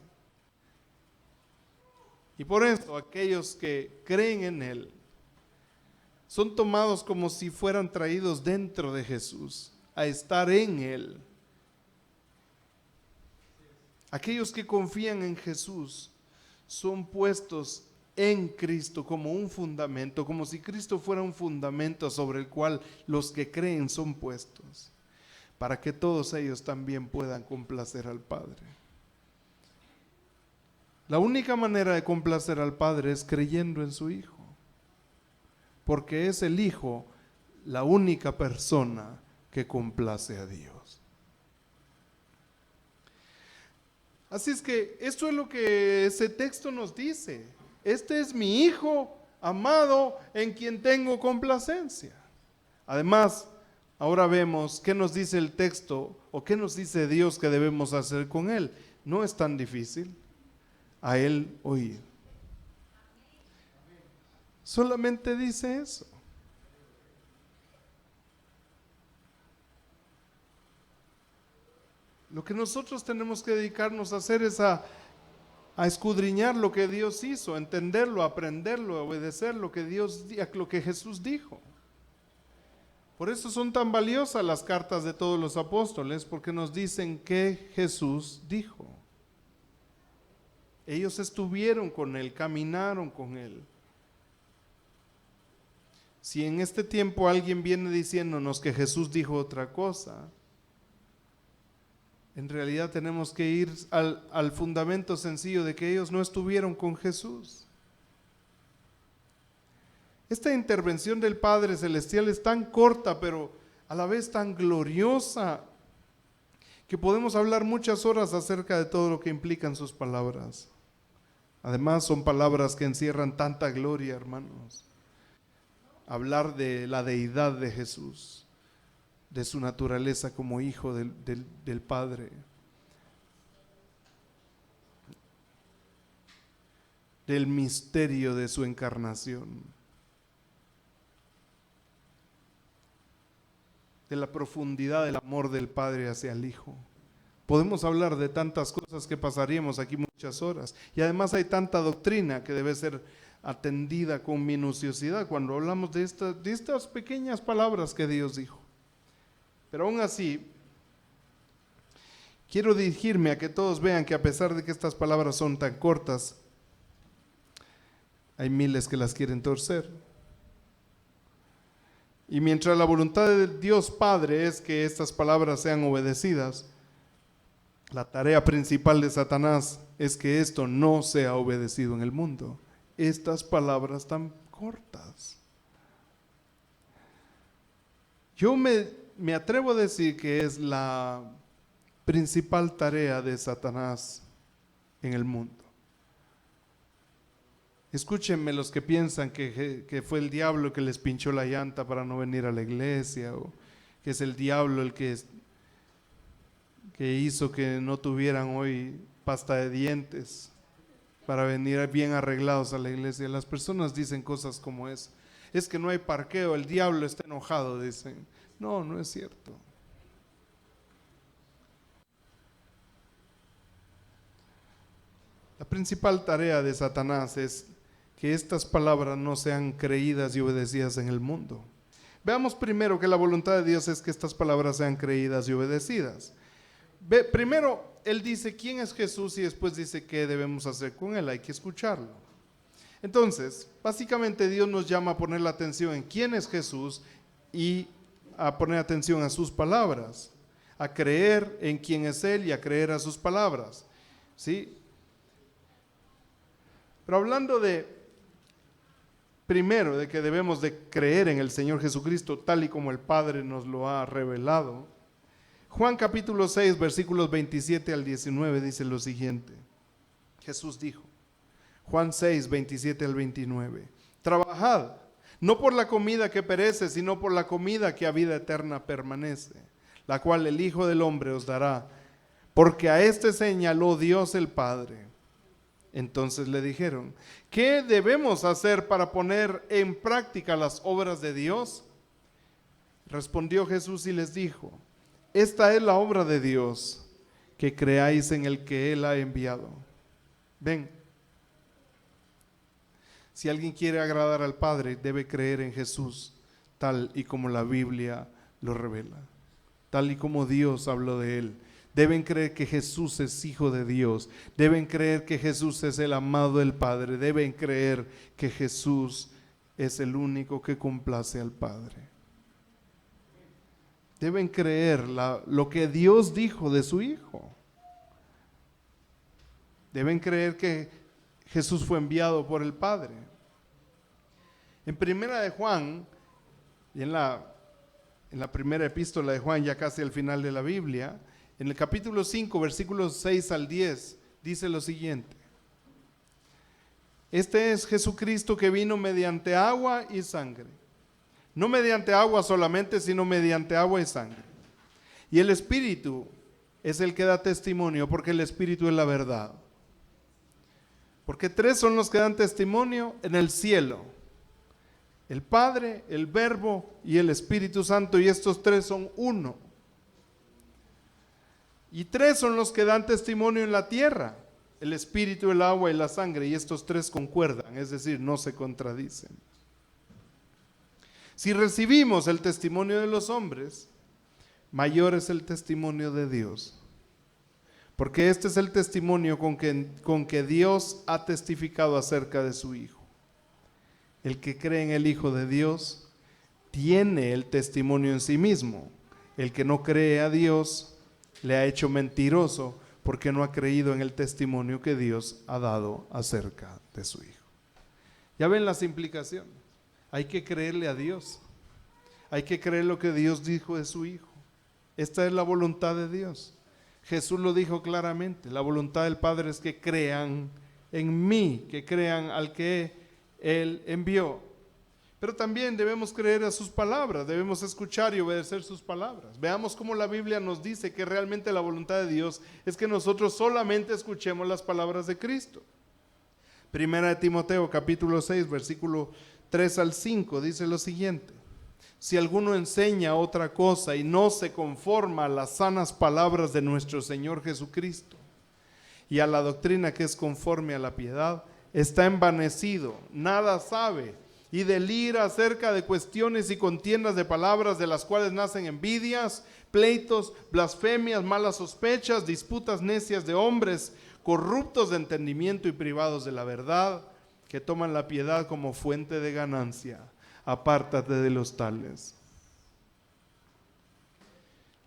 Y por eso, aquellos que creen en Él son tomados como si fueran traídos dentro de Jesús, a estar en Él. Aquellos que confían en Jesús son puestos en Cristo como un fundamento, como si Cristo fuera un fundamento sobre el cual los que creen son puestos, para que todos ellos también puedan complacer al Padre. La única manera de complacer al Padre es creyendo en su Hijo. Porque es el Hijo la única persona que complace a Dios. Así es que esto es lo que ese texto nos dice. Este es mi Hijo amado en quien tengo complacencia. Además, ahora vemos qué nos dice el texto o qué nos dice Dios que debemos hacer con Él. No es tan difícil a Él oír. Solamente dice eso. Lo que nosotros tenemos que dedicarnos a hacer es a escudriñar lo que Dios hizo, entenderlo, aprenderlo, obedecer lo que Jesús dijo. Por eso son tan valiosas las cartas de todos los apóstoles, porque nos dicen que Jesús dijo. Ellos estuvieron con Él, caminaron con Él. Si en este tiempo alguien viene diciéndonos que Jesús dijo otra cosa, en realidad tenemos que ir al fundamento sencillo de que ellos no estuvieron con Jesús. Esta intervención del Padre Celestial es tan corta, pero a la vez tan gloriosa, que podemos hablar muchas horas acerca de todo lo que implican sus palabras. Además, son palabras que encierran tanta gloria, hermanos. Hablar de la deidad de Jesús, de su naturaleza como hijo del Padre, del misterio de su encarnación, de la profundidad del amor del Padre hacia el Hijo. Podemos hablar de tantas cosas que pasaríamos aquí muchas horas, y además hay tanta doctrina que debe ser atendida con minuciosidad cuando hablamos de estas pequeñas palabras que Dios dijo. Pero aún así, quiero dirigirme a que todos vean que a pesar de que estas palabras son tan cortas, hay miles que las quieren torcer. Y mientras la voluntad de Dios Padre es que estas palabras sean obedecidas, la tarea principal de Satanás es que esto no sea obedecido en el mundo. Estas palabras tan cortas. Yo me atrevo a decir que es la principal tarea de Satanás en el mundo. Escúchenme los que piensan que fue el diablo que les pinchó la llanta para no venir a la iglesia, o que es el diablo el que hizo que no tuvieran hoy pasta de dientes para venir bien arreglados a la iglesia. Las personas dicen cosas como esa. Es que no hay parqueo, el diablo está enojado, dicen. No, no es cierto. La principal tarea de Satanás es que estas palabras no sean creídas y obedecidas en el mundo. Veamos primero que la voluntad de Dios es que estas palabras sean creídas y obedecidas. Primero, Él dice quién es Jesús y después dice qué debemos hacer con Él. Hay que escucharlo. Entonces, básicamente Dios nos llama a poner la atención en quién es Jesús y a poner atención a sus palabras, a creer en quién es Él y a creer a sus palabras, ¿sí? Pero hablando primero de que debemos de creer en el Señor Jesucristo tal y como el Padre nos lo ha revelado, Juan capítulo 6 versículos 27 al 19 dice lo siguiente. Jesús dijo, Juan 6, 27 al 29, trabajad, no por la comida que perece, sino por la comida que a vida eterna permanece, la cual el Hijo del Hombre os dará, porque a este señaló Dios el Padre. Entonces le dijeron, ¿qué debemos hacer para poner en práctica las obras de Dios? Respondió Jesús y les dijo, esta es la obra de Dios, que creáis en el que Él ha enviado. Ven, si alguien quiere agradar al Padre, debe creer en Jesús, tal y como la Biblia lo revela, tal y como Dios habló de Él. Deben creer que Jesús es Hijo de Dios, deben creer que Jesús es el amado del Padre, deben creer que Jesús es el único que complace al Padre. Deben creer lo que Dios dijo de su Hijo. Deben creer que Jesús fue enviado por el Padre. En primera de Juan, y en la primera epístola de Juan, ya casi al final de la Biblia, en el capítulo 5, versículos 6 al 10, dice lo siguiente: este es Jesucristo que vino mediante agua y sangre. No mediante agua solamente, sino mediante agua y sangre. Y el Espíritu es el que da testimonio, porque el Espíritu es la verdad. Porque tres son los que dan testimonio en el cielo: el Padre, el Verbo y el Espíritu Santo, y estos tres son uno. Y tres son los que dan testimonio en la tierra: el Espíritu, el agua y la sangre, y estos tres concuerdan, es decir, no se contradicen. Si recibimos el testimonio de los hombres, mayor es el testimonio de Dios. Porque este es el testimonio con que Dios ha testificado acerca de su Hijo. El que cree en el Hijo de Dios tiene el testimonio en sí mismo. El que no cree a Dios le ha hecho mentiroso, porque no ha creído en el testimonio que Dios ha dado acerca de su Hijo. Ya ven las implicaciones. Hay que creerle a Dios. Hay que creer lo que Dios dijo de su Hijo. Esta es la voluntad de Dios. Jesús lo dijo claramente: la voluntad del Padre es que crean en mí, que crean al que Él envió. Pero también debemos creer a sus palabras, debemos escuchar y obedecer sus palabras. Veamos cómo la Biblia nos dice que realmente la voluntad de Dios es que nosotros solamente escuchemos las palabras de Cristo. Primera de Timoteo capítulo 6 versículo 3 al 5 dice lo siguiente: si alguno enseña otra cosa y no se conforma a las sanas palabras de nuestro Señor Jesucristo y a la doctrina que es conforme a la piedad, está envanecido, nada sabe y delira acerca de cuestiones y contiendas de palabras, de las cuales nacen envidias, pleitos, blasfemias, malas sospechas, disputas necias de hombres corruptos de entendimiento y privados de la verdad, que toman la piedad como fuente de ganancia. Apártate de los tales.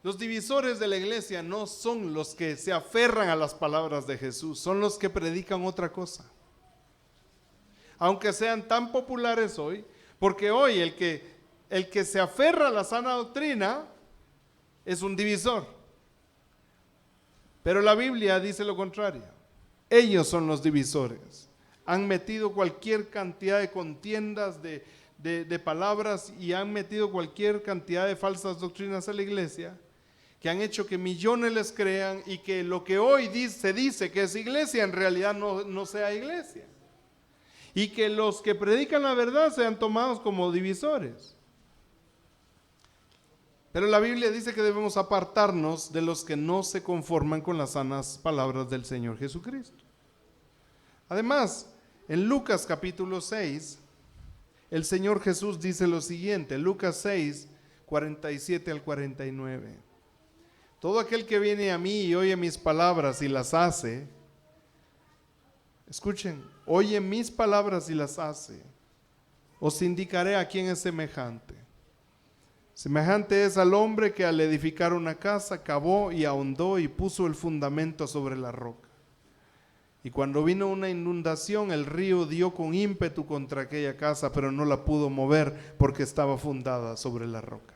Los divisores de la iglesia no son los que se aferran a las palabras de Jesús, son los que predican otra cosa. Aunque sean tan populares hoy, porque hoy el que se aferra a la sana doctrina es un divisor. Pero la Biblia dice lo contrario. Ellos son los divisores. Han metido cualquier cantidad de contiendas de palabras y han metido cualquier cantidad de falsas doctrinas a la iglesia, que han hecho que millones les crean y que lo que hoy se dice que es iglesia en realidad no sea iglesia, y que los que predican la verdad sean tomados como divisores. Pero la Biblia dice que debemos apartarnos de los que no se conforman con las sanas palabras del Señor Jesucristo. Además, en Lucas capítulo 6, el Señor Jesús dice lo siguiente: Lucas 6, 47 al 49. Todo aquel que viene a mí y oye mis palabras y las hace, escuchen, oye mis palabras y las hace, os indicaré a quién es semejante. Semejante es al hombre que al edificar una casa cavó y ahondó y puso el fundamento sobre la roca. Y cuando vino una inundación, el río dio con ímpetu contra aquella casa, pero no la pudo mover porque estaba fundada sobre la roca.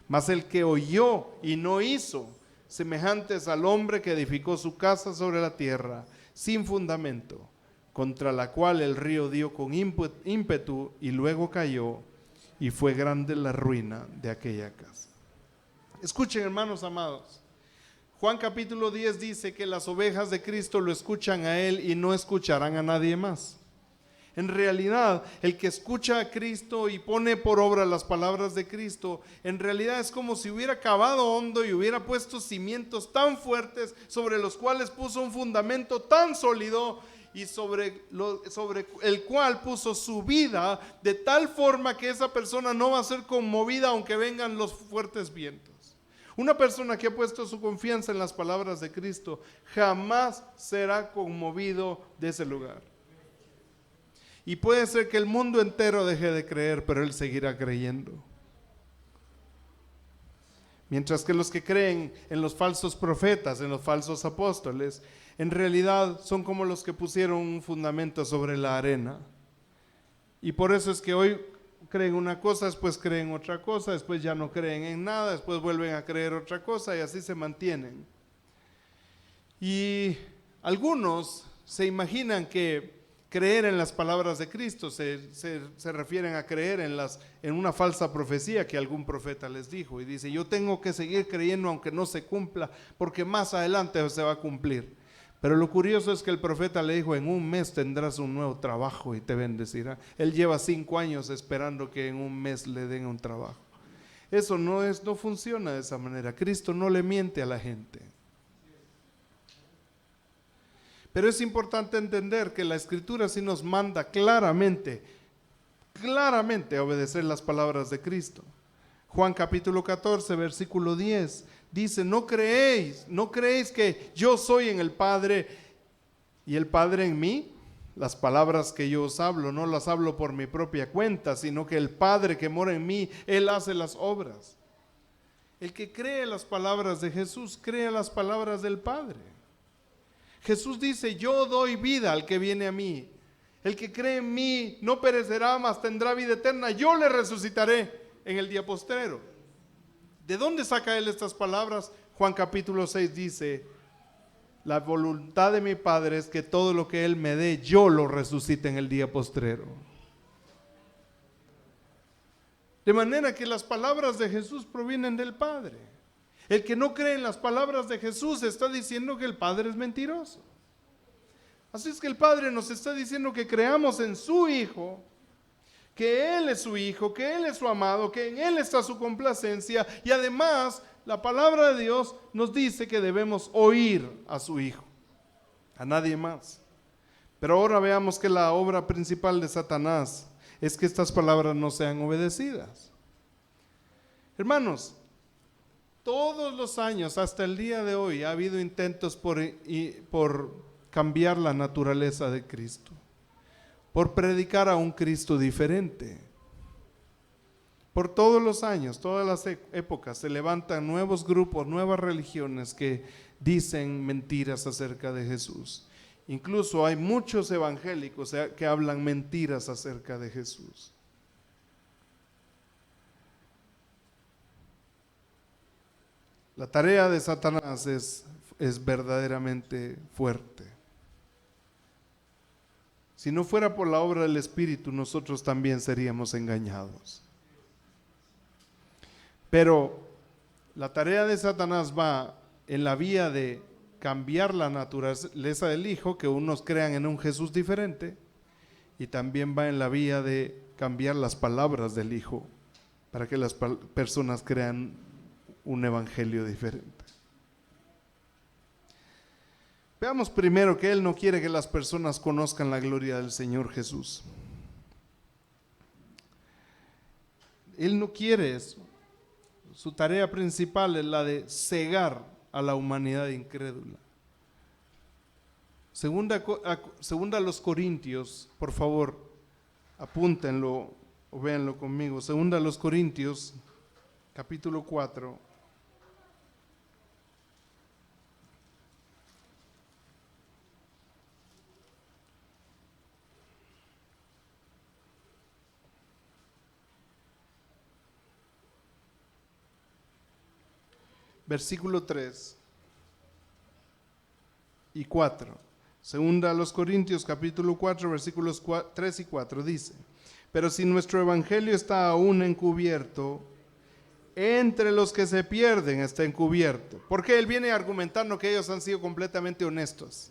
Mas el que oyó y no hizo, semejante es al hombre que edificó su casa sobre la tierra, sin fundamento, contra la cual el río dio con ímpetu y luego cayó, y fue grande la ruina de aquella casa. Escuchen, hermanos amados. Juan capítulo 10 dice que las ovejas de Cristo lo escuchan a Él y no escucharán a nadie más. En realidad, el que escucha a Cristo y pone por obra las palabras de Cristo, en realidad es como si hubiera cavado hondo y hubiera puesto cimientos tan fuertes sobre los cuales puso un fundamento tan sólido y sobre el cual puso su vida de tal forma que esa persona no va a ser conmovida aunque vengan los fuertes vientos. Una persona que ha puesto su confianza en las palabras de Cristo jamás será conmovido de ese lugar. Y puede ser que el mundo entero deje de creer, pero él seguirá creyendo. Mientras que los que creen en los falsos profetas, en los falsos apóstoles, en realidad son como los que pusieron un fundamento sobre la arena. Y por eso es que hoy creen una cosa, después creen otra cosa, después ya no creen en nada, después vuelven a creer otra cosa y así se mantienen. Y Algunos se imaginan que creer en las palabras de Cristo se refieren a creer en una falsa profecía que algún profeta les dijo, y dice: yo tengo que seguir creyendo aunque no se cumpla, porque más adelante se va a cumplir. Pero lo curioso es que el profeta le dijo: en un mes tendrás un nuevo trabajo y te bendecirá. Él lleva 5 años esperando que en un mes le den un trabajo. Eso no funciona de esa manera. Cristo no le miente a la gente. Pero es importante entender que la Escritura sí nos manda claramente a obedecer las palabras de Cristo. Juan capítulo 14, versículo 10, dice: no creéis que yo soy en el Padre y el Padre en mí. Las palabras que yo os hablo, no las hablo por mi propia cuenta, sino que el Padre que mora en mí, Él hace las obras. El que cree las palabras de Jesús, cree las palabras del Padre. Jesús dice: yo doy vida al que viene a mí. El que cree en mí no perecerá, mas tendrá vida eterna. Yo le resucitaré en el día postrero. ¿De dónde saca él estas palabras? Juan capítulo 6 dice: la voluntad de mi Padre es que todo lo que Él me dé, yo lo resucite en el día postrero. De manera que las palabras de Jesús provienen del Padre. El que no cree en las palabras de Jesús está diciendo que el Padre es mentiroso. Así es que el Padre nos está diciendo que creamos en su Hijo, que Él es su Hijo, que Él es su amado, que en Él está su complacencia, y además la palabra de Dios nos dice que debemos oír a su Hijo, a nadie más. Pero ahora veamos que la obra principal de Satanás es que estas palabras no sean obedecidas. Hermanos, todos los años hasta el día de hoy ha habido intentos por cambiar la naturaleza de Cristo, por predicar a un Cristo diferente. Por todos los años, todas las épocas, se levantan nuevos grupos, nuevas religiones que dicen mentiras acerca de Jesús. Incluso hay muchos evangélicos que hablan mentiras acerca de Jesús. La tarea de Satanás es verdaderamente fuerte. Si no fuera por la obra del Espíritu, nosotros también seríamos engañados. Pero la tarea de Satanás va en la vía de cambiar la naturaleza del Hijo, que unos crean en un Jesús diferente, y también va en la vía de cambiar las palabras del Hijo, para que las personas crean un evangelio diferente. Veamos primero que Él no quiere que las personas conozcan la gloria del Señor Jesús. Él no quiere eso. Su tarea principal es la de cegar a la humanidad incrédula. Segunda a los Corintios, por favor, apúntenlo o véanlo conmigo. Segunda a los Corintios, capítulo 4. Versículo 3 y 4. Segunda a los Corintios capítulo 4, versículos 3 y 4 dice: pero si nuestro evangelio está aún encubierto, entre los que se pierden está encubierto. Porque él viene argumentando que ellos han sido completamente honestos.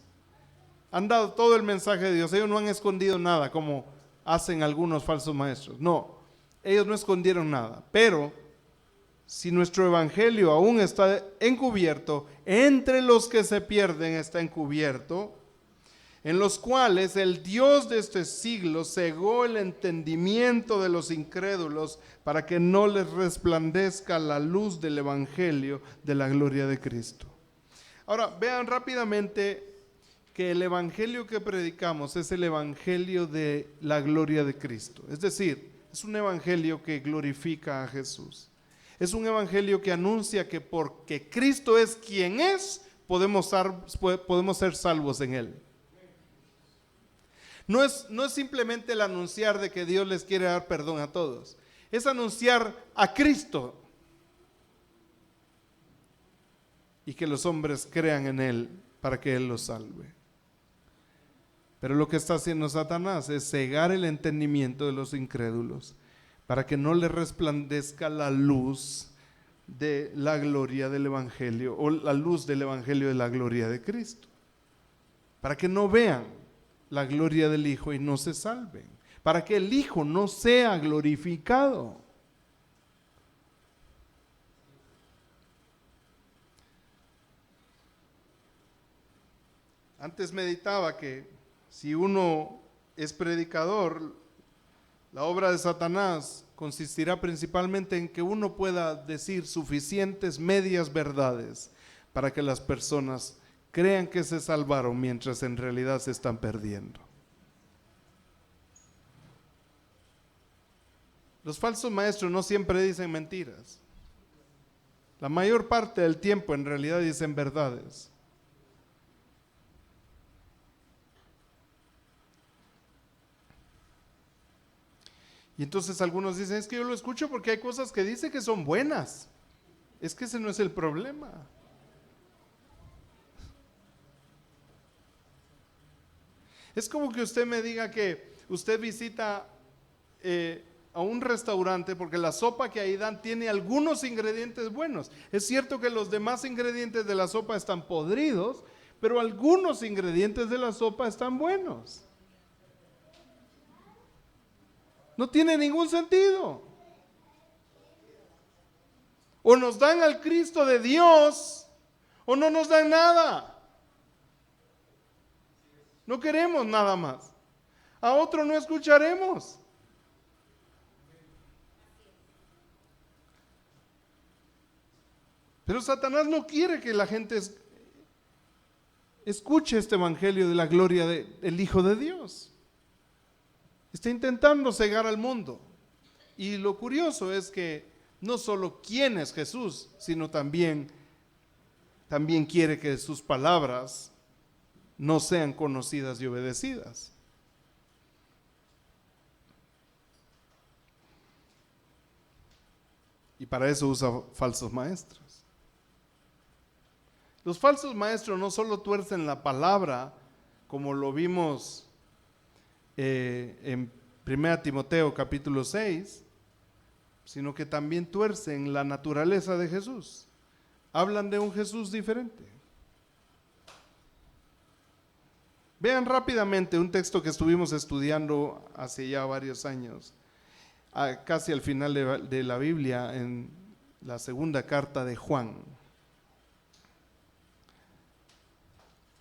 Han dado todo el mensaje de Dios. Ellos no han escondido nada como hacen algunos falsos maestros. No, ellos no escondieron nada. Pero si nuestro evangelio aún está encubierto, entre los que se pierden está encubierto, en los cuales el Dios de este siglo cegó el entendimiento de los incrédulos para que no les resplandezca la luz del evangelio de la gloria de Cristo. Ahora, vean rápidamente que el evangelio que predicamos es el evangelio de la gloria de Cristo. Es decir, es un evangelio que glorifica a Jesús. Es un evangelio que anuncia que porque Cristo es quien es, podemos ser salvos en Él. No es simplemente el anunciar de que Dios les quiere dar perdón a todos. Es anunciar a Cristo y que los hombres crean en Él para que Él los salve. Pero lo que está haciendo Satanás es cegar el entendimiento de los incrédulos para que no le resplandezca la luz de la gloria del Evangelio o la luz del Evangelio de la gloria de Cristo. Para que no vean la gloria del Hijo y no se salven. Para que el Hijo no sea glorificado. Antes meditaba que si uno es predicador, la obra de Satanás consistirá principalmente en que uno pueda decir suficientes medias verdades para que las personas crean que se salvaron mientras en realidad se están perdiendo. Los falsos maestros no siempre dicen mentiras. La mayor parte del tiempo en realidad dicen verdades. Y entonces algunos dicen, es que yo lo escucho porque hay cosas que dice que son buenas. Es que ese no es el problema. Es como que usted me diga que usted visita a un restaurante porque la sopa que ahí dan tiene algunos ingredientes buenos. Es cierto que los demás ingredientes de la sopa están podridos, pero algunos ingredientes de la sopa están buenos. No tiene ningún sentido. O nos dan al Cristo de Dios o no nos dan nada. No queremos nada más. A otro no escucharemos. Pero Satanás no quiere que la gente escuche este evangelio de la gloria del Hijo de Dios. Está intentando cegar al mundo. Y lo curioso es que no solo quién es Jesús, sino también quiere que sus palabras no sean conocidas y obedecidas. Y para eso usa falsos maestros. Los falsos maestros no solo tuercen la palabra, como lo vimos en 1 Timoteo capítulo 6, sino que también tuercen la naturaleza de Jesús. Hablan de un Jesús diferente. Vean rápidamente un texto que estuvimos estudiando hace ya varios años, casi al final de la Biblia, en la segunda carta de Juan,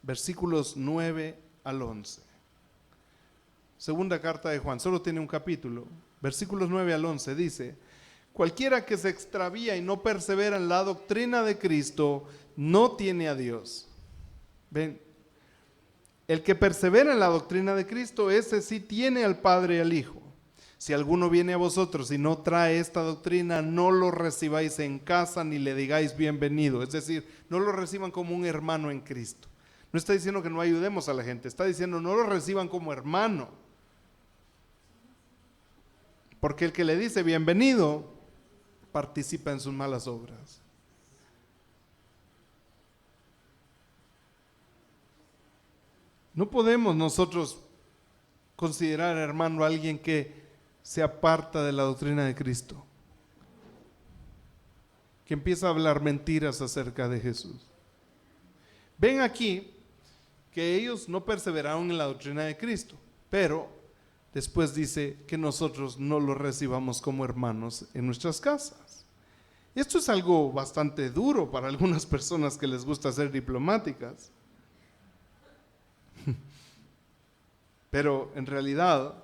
versículos 9 al 11. Segunda carta de Juan, solo tiene un capítulo, versículos 9 al 11, dice: cualquiera que se extravía y no persevera en la doctrina de Cristo, no tiene a Dios. Ven, el que persevera en la doctrina de Cristo, ese sí tiene al Padre y al Hijo. Si alguno viene a vosotros y no trae esta doctrina, no lo recibáis en casa ni le digáis bienvenido. Es decir, no lo reciban como un hermano en Cristo. No está diciendo que no ayudemos a la gente, está diciendo no lo reciban como hermano. Porque el que le dice bienvenido, participa en sus malas obras. No podemos nosotros considerar hermano a alguien que se aparta de la doctrina de Cristo, que empieza a hablar mentiras acerca de Jesús. Ven aquí que ellos no perseveraron en la doctrina de Cristo, pero después dice que nosotros no lo recibamos como hermanos en nuestras casas. Esto es algo bastante duro para algunas personas que les gusta ser diplomáticas. Pero en realidad,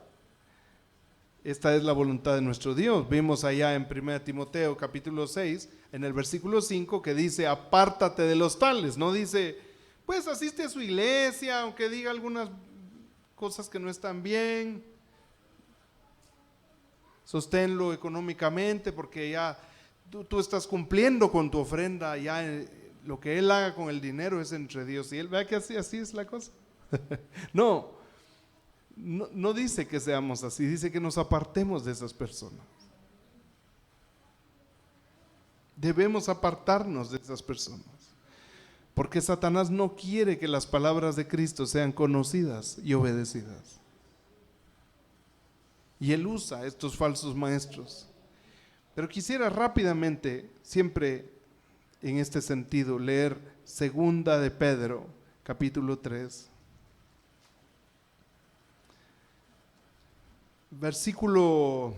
esta es la voluntad de nuestro Dios. Vimos allá en 1 Timoteo capítulo 6, en el versículo 5, que dice, apártate de los tales. No dice, pues asiste a su iglesia, aunque diga algunas cosas que no están bien. Sosténlo económicamente porque ya tú estás cumpliendo con tu ofrenda. Ya lo que él haga con el dinero es entre Dios y él. Vea que así es la cosa. No dice que seamos así, dice que nos apartemos de esas personas. Debemos apartarnos de esas personas. Porque Satanás no quiere que las palabras de Cristo sean conocidas y obedecidas. Y él usa estos falsos maestros. Pero quisiera rápidamente, siempre en este sentido, leer Segunda de Pedro, capítulo 3. Versículo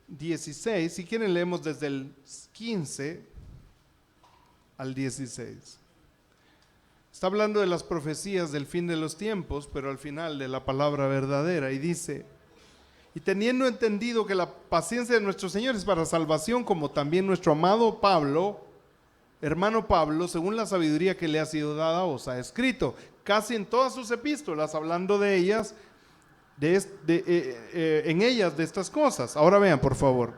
16, si quieren leemos desde el 15 al 16. Está hablando de las profecías del fin de los tiempos, pero al final de la palabra verdadera, y dice: y teniendo entendido que la paciencia de nuestro Señor es para salvación, como también nuestro amado Pablo, hermano Pablo, según la sabiduría que le ha sido dada, os ha escrito, casi en todas sus epístolas, hablando de ellas, en ellas de estas cosas. Ahora vean, por favor,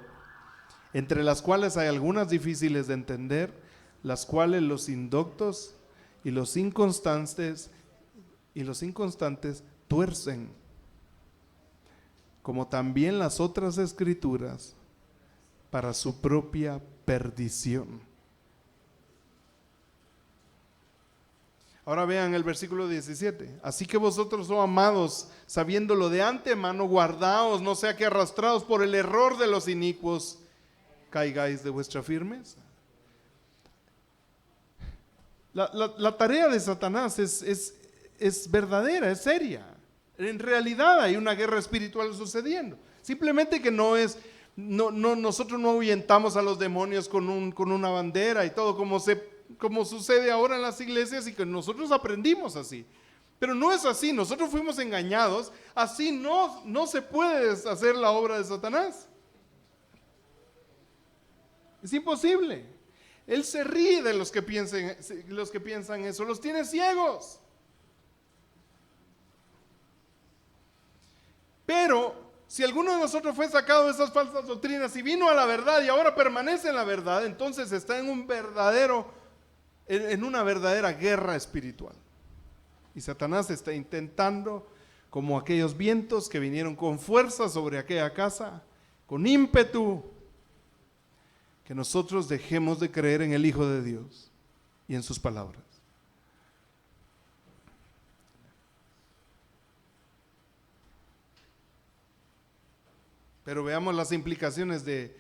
entre las cuales hay algunas difíciles de entender, las cuales los indoctos y los inconstantes tuercen, como también las otras escrituras, para su propia perdición. Ahora vean el versículo 17. Así que vosotros, oh amados, sabiéndolo de antemano, guardaos, no sea que arrastrados por el error de los inicuos, caigáis de vuestra firmeza. La tarea de Satanás es verdadera, es seria. En realidad hay una guerra espiritual sucediendo. Simplemente que nosotros no ahuyentamos a los demonios con una bandera y todo como sucede ahora en las iglesias, y que nosotros aprendimos así. Pero no es así, nosotros fuimos engañados. Así no se puede hacer la obra de Satanás. Es imposible. Él se ríe de los que piensan eso, los tiene ciegos. Pero si alguno de nosotros fue sacado de esas falsas doctrinas y vino a la verdad y ahora permanece en la verdad, entonces está en una verdadera guerra espiritual. Y Satanás está intentando, como aquellos vientos que vinieron con fuerza sobre aquella casa, con ímpetu, que nosotros dejemos de creer en el Hijo de Dios y en sus palabras. Pero veamos las implicaciones de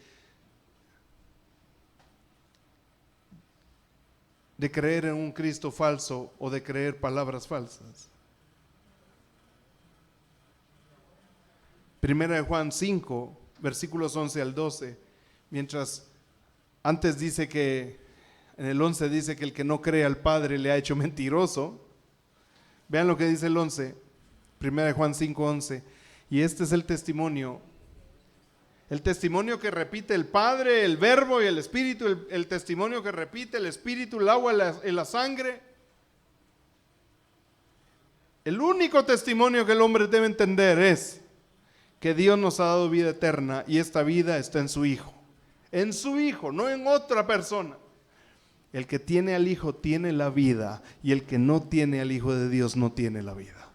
creer en un Cristo falso o de creer palabras falsas. Primera de Juan 5, versículos 11 al 12, mientras antes dice que, en el 11 dice que el que no cree al Padre le ha hecho mentiroso. Vean lo que dice el 11, Primera de Juan 5, 11, y este es el testimonio que repite el Padre, el Verbo y el Espíritu, el testimonio que repite el Espíritu, el agua y la sangre. El único testimonio que el hombre debe entender es que Dios nos ha dado vida eterna y esta vida está en su Hijo. En su Hijo, no en otra persona. El que tiene al Hijo tiene la vida, y el que no tiene al Hijo de Dios no tiene la vida.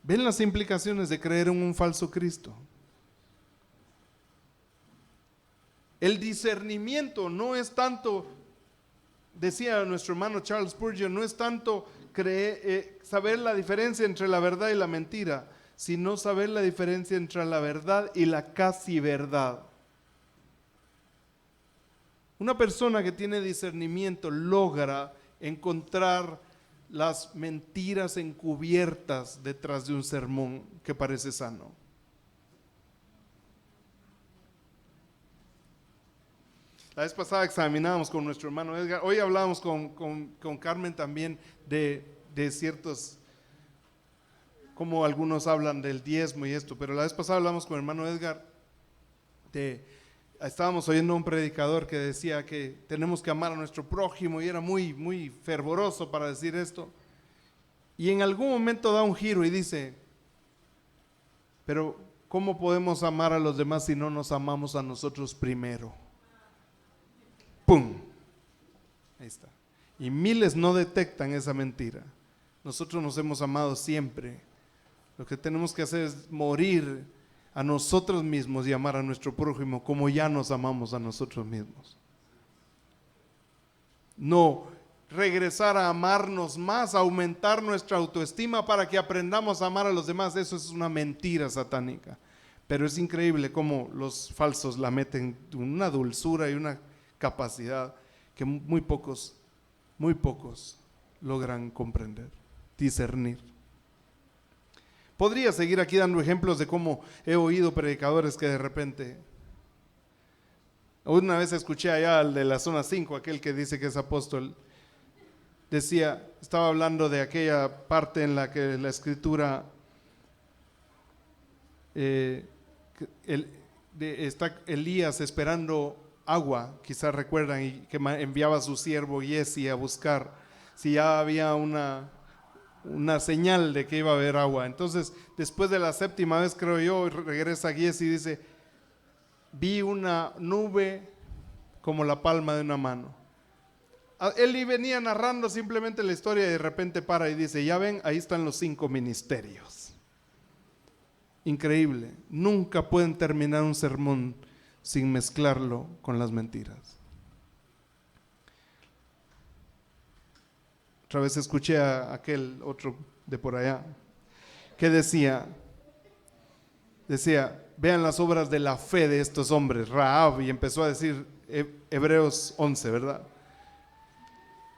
¿Ven las implicaciones de creer en un falso Cristo? El discernimiento no es tanto, decía nuestro hermano Charles Spurgeon, no es tanto saber la diferencia entre la verdad y la mentira, sino saber la diferencia entre la verdad y la casi verdad. Una persona que tiene discernimiento logra encontrar las mentiras encubiertas detrás de un sermón que parece sano. La vez pasada examinábamos con nuestro hermano Edgar, hoy hablábamos con Carmen también de ciertos, como algunos hablan del diezmo y esto, pero la vez pasada hablamos con el hermano Edgar, estábamos oyendo a un predicador que decía que tenemos que amar a nuestro prójimo, y era muy, muy fervoroso para decir esto, y en algún momento da un giro y dice: pero ¿cómo podemos amar a los demás si no nos amamos a nosotros primero? ¡Pum! Ahí está. Y miles no detectan esa mentira. Nosotros nos hemos amado siempre. Lo que tenemos que hacer es morir a nosotros mismos y amar a nuestro prójimo como ya nos amamos a nosotros mismos. No, regresar a amarnos más, aumentar nuestra autoestima para que aprendamos a amar a los demás, eso es una mentira satánica. Pero es increíble cómo los falsos la meten una dulzura y una capacidad que muy pocos logran comprender, discernir. Podría seguir aquí dando ejemplos de cómo he oído predicadores que de repente, una vez escuché allá al de la zona 5, aquel que dice que es apóstol, decía, estaba hablando de aquella parte en la que la escritura está Elías esperando agua, quizás recuerdan, y que enviaba a su siervo Giesi a buscar si ya había una señal de que iba a haber agua. Entonces, después de la séptima vez, creo yo, regresa Giesi y dice, vi una nube como la palma de una mano. Él venía narrando simplemente la historia y de repente para y dice, ya ven, ahí están los 5 ministerios. Increíble, nunca pueden terminar un sermón sin mezclarlo con las mentiras. Otra vez escuché a aquel otro de por allá que decía, vean las obras de la fe de estos hombres, Rahab, y empezó a decir Hebreos 11, ¿verdad?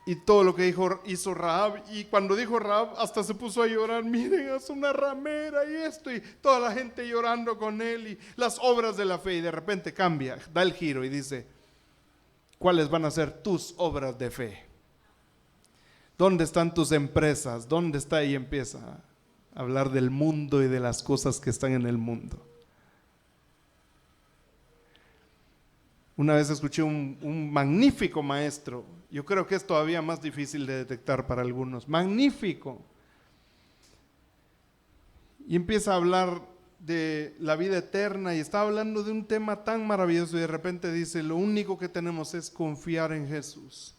Y todo lo que hizo Rahab, y cuando dijo Rahab hasta se puso a llorar, miren, es una ramera y esto, y toda la gente llorando con él, y las obras de la fe, y de repente cambia, da el giro y dice, ¿cuáles van a ser tus obras de fe? ¿Dónde están tus empresas? ¿Dónde está? Y empieza a hablar del mundo y de las cosas que están en el mundo. Una vez escuché un magnífico maestro, yo creo que es todavía más difícil de detectar para algunos, magnífico. Y empieza a hablar de la vida eterna y está hablando de un tema tan maravilloso y de repente dice, lo único que tenemos es confiar en Jesús.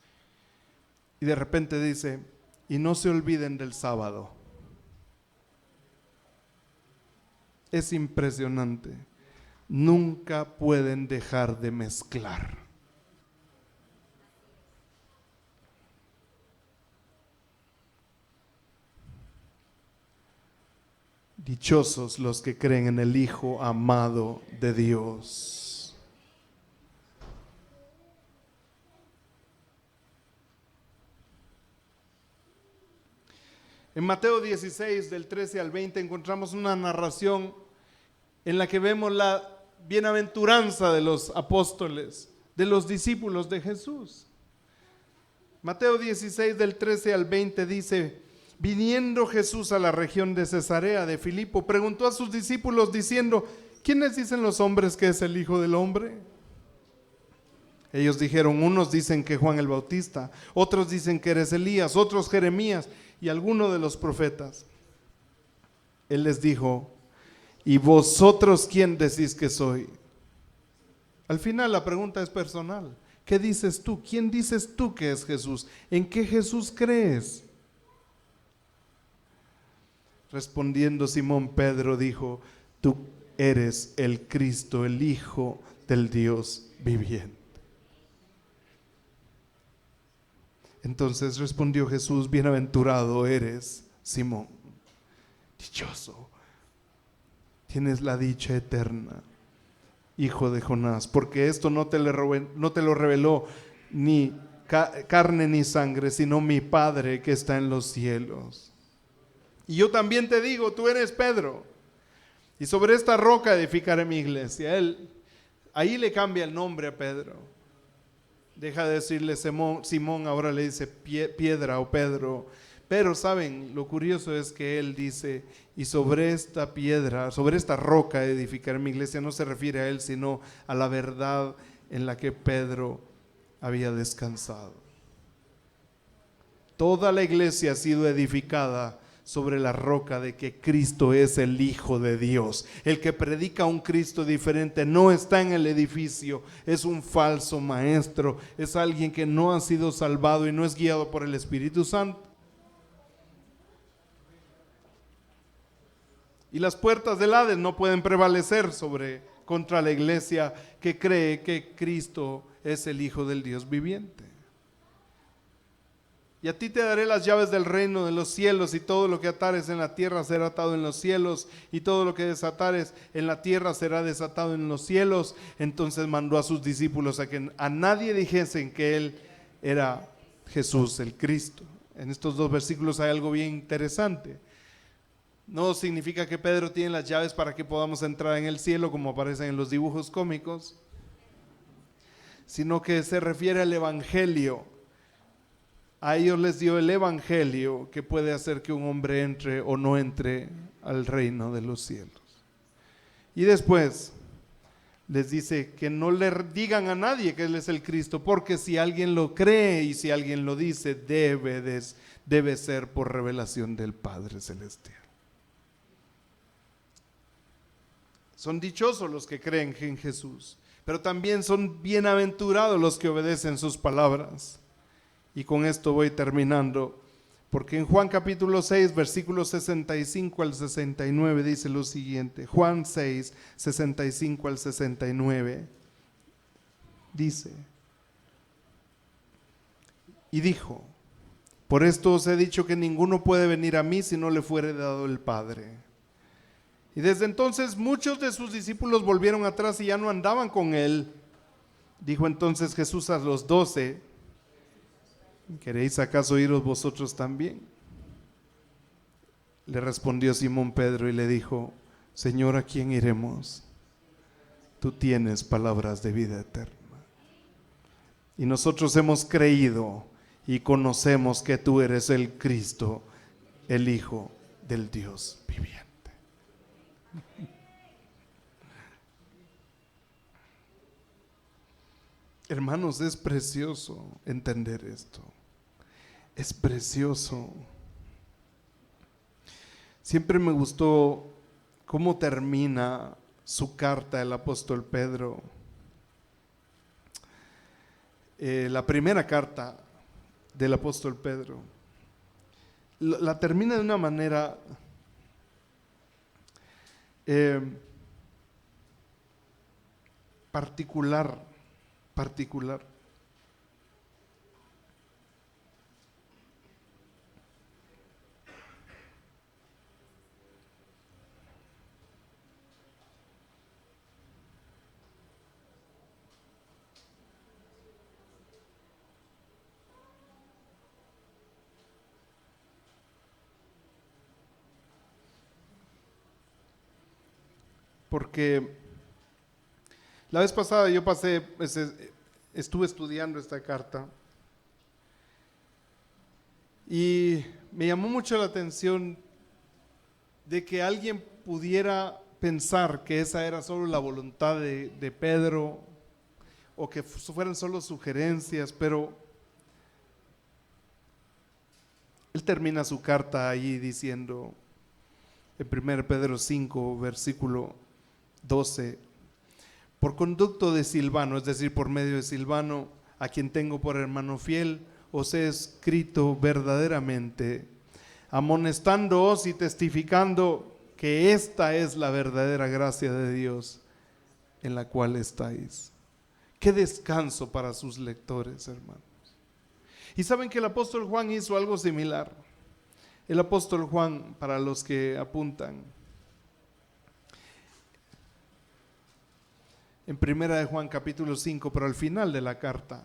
Y de repente dice, y no se olviden del sábado. Es impresionante. Nunca pueden dejar de mezclar. Dichosos los que creen en el Hijo amado de Dios. En Mateo 16, del 13 al 20, encontramos una narración en la que vemos la bienaventuranza de los apóstoles, de los discípulos de Jesús. Mateo 16, del 13 al 20 dice, viniendo Jesús a la región de Cesarea de Filipo, preguntó a sus discípulos diciendo, ¿quiénes dicen los hombres que es el Hijo del Hombre? Ellos dijeron, unos dicen que Juan el Bautista, otros dicen que eres Elías, otros Jeremías y alguno de los profetas. Él les dijo, ¿y vosotros quién decís que soy? Al final la pregunta es personal. ¿Qué dices tú? ¿Quién dices tú que es Jesús? ¿En qué Jesús crees? Respondiendo Simón Pedro dijo, tú eres el Cristo, el Hijo del Dios viviente. Entonces respondió Jesús, bienaventurado eres, Simón, dichoso, tienes la dicha eterna, hijo de Jonás, porque esto no te lo reveló ni carne ni sangre, sino mi Padre que está en los cielos. Y yo también te digo, tú eres Pedro, y sobre esta roca edificaré mi iglesia. Ahí le cambia el nombre a Pedro. Deja de decirle Simón, ahora le dice piedra o Pedro. Pero saben, lo curioso es que él dice, y sobre esta piedra, sobre esta roca edificaré mi iglesia. No se refiere a él, sino a la verdad en la que Pedro había descansado. Toda la iglesia ha sido edificada sobre la roca de que Cristo es el Hijo de Dios. El que predica un Cristo diferente no está en el edificio, es un falso maestro, es alguien que no ha sido salvado y no es guiado por el Espíritu Santo. Y las puertas del Hades no pueden prevalecer contra la iglesia que cree que Cristo es el Hijo del Dios viviente. Y a ti te daré las llaves del reino de los cielos, y todo lo que atares en la tierra será atado en los cielos, y todo lo que desatares en la tierra será desatado en los cielos. Entonces mandó a sus discípulos a que a nadie dijesen que él era Jesús el Cristo. En estos dos versículos hay algo bien interesante. No significa que Pedro tiene las llaves para que podamos entrar en el cielo, como aparecen en los dibujos cómicos, sino que se refiere al evangelio. A ellos les dio el evangelio que puede hacer que un hombre entre o no entre al reino de los cielos. Y después les dice que no le digan a nadie que Él es el Cristo, porque si alguien lo cree y si alguien lo dice, debe ser por revelación del Padre Celestial. Son dichosos los que creen en Jesús, pero también son bienaventurados los que obedecen sus palabras. Y con esto voy terminando, porque en Juan capítulo 6, versículos 65 al 69 dice lo siguiente. Juan 6, 65 al 69 dice: y dijo, por esto os he dicho que ninguno puede venir a mí si no le fuere dado el Padre. Y desde entonces muchos de sus discípulos volvieron atrás y ya no andaban con él. Dijo entonces Jesús a los 12: ¿queréis acaso iros vosotros también? Le respondió Simón Pedro y le dijo: Señor, ¿a quién iremos? Tú tienes palabras de vida eterna. Y nosotros hemos creído y conocemos que tú eres el Cristo, el Hijo del Dios viviente. Hermanos, es precioso entender esto. Es precioso. Siempre me gustó cómo termina su carta el apóstol Pedro. La primera carta del apóstol Pedro la termina de una manera particular. Porque la vez pasada yo estuve estudiando esta carta y me llamó mucho la atención de que alguien pudiera pensar que esa era solo la voluntad de Pedro o que fueran solo sugerencias, pero él termina su carta ahí diciendo en 1 Pedro 5, versículo 12: por conducto de Silvano, es decir, por medio de Silvano, a quien tengo por hermano fiel, os he escrito verdaderamente, amonestándoos y testificando que esta es la verdadera gracia de Dios en la cual estáis. Qué descanso para sus lectores, hermanos. Y saben que el apóstol Juan hizo algo similar. El apóstol Juan, para los que apuntan, en primera de Juan capítulo 5, pero al final de la carta,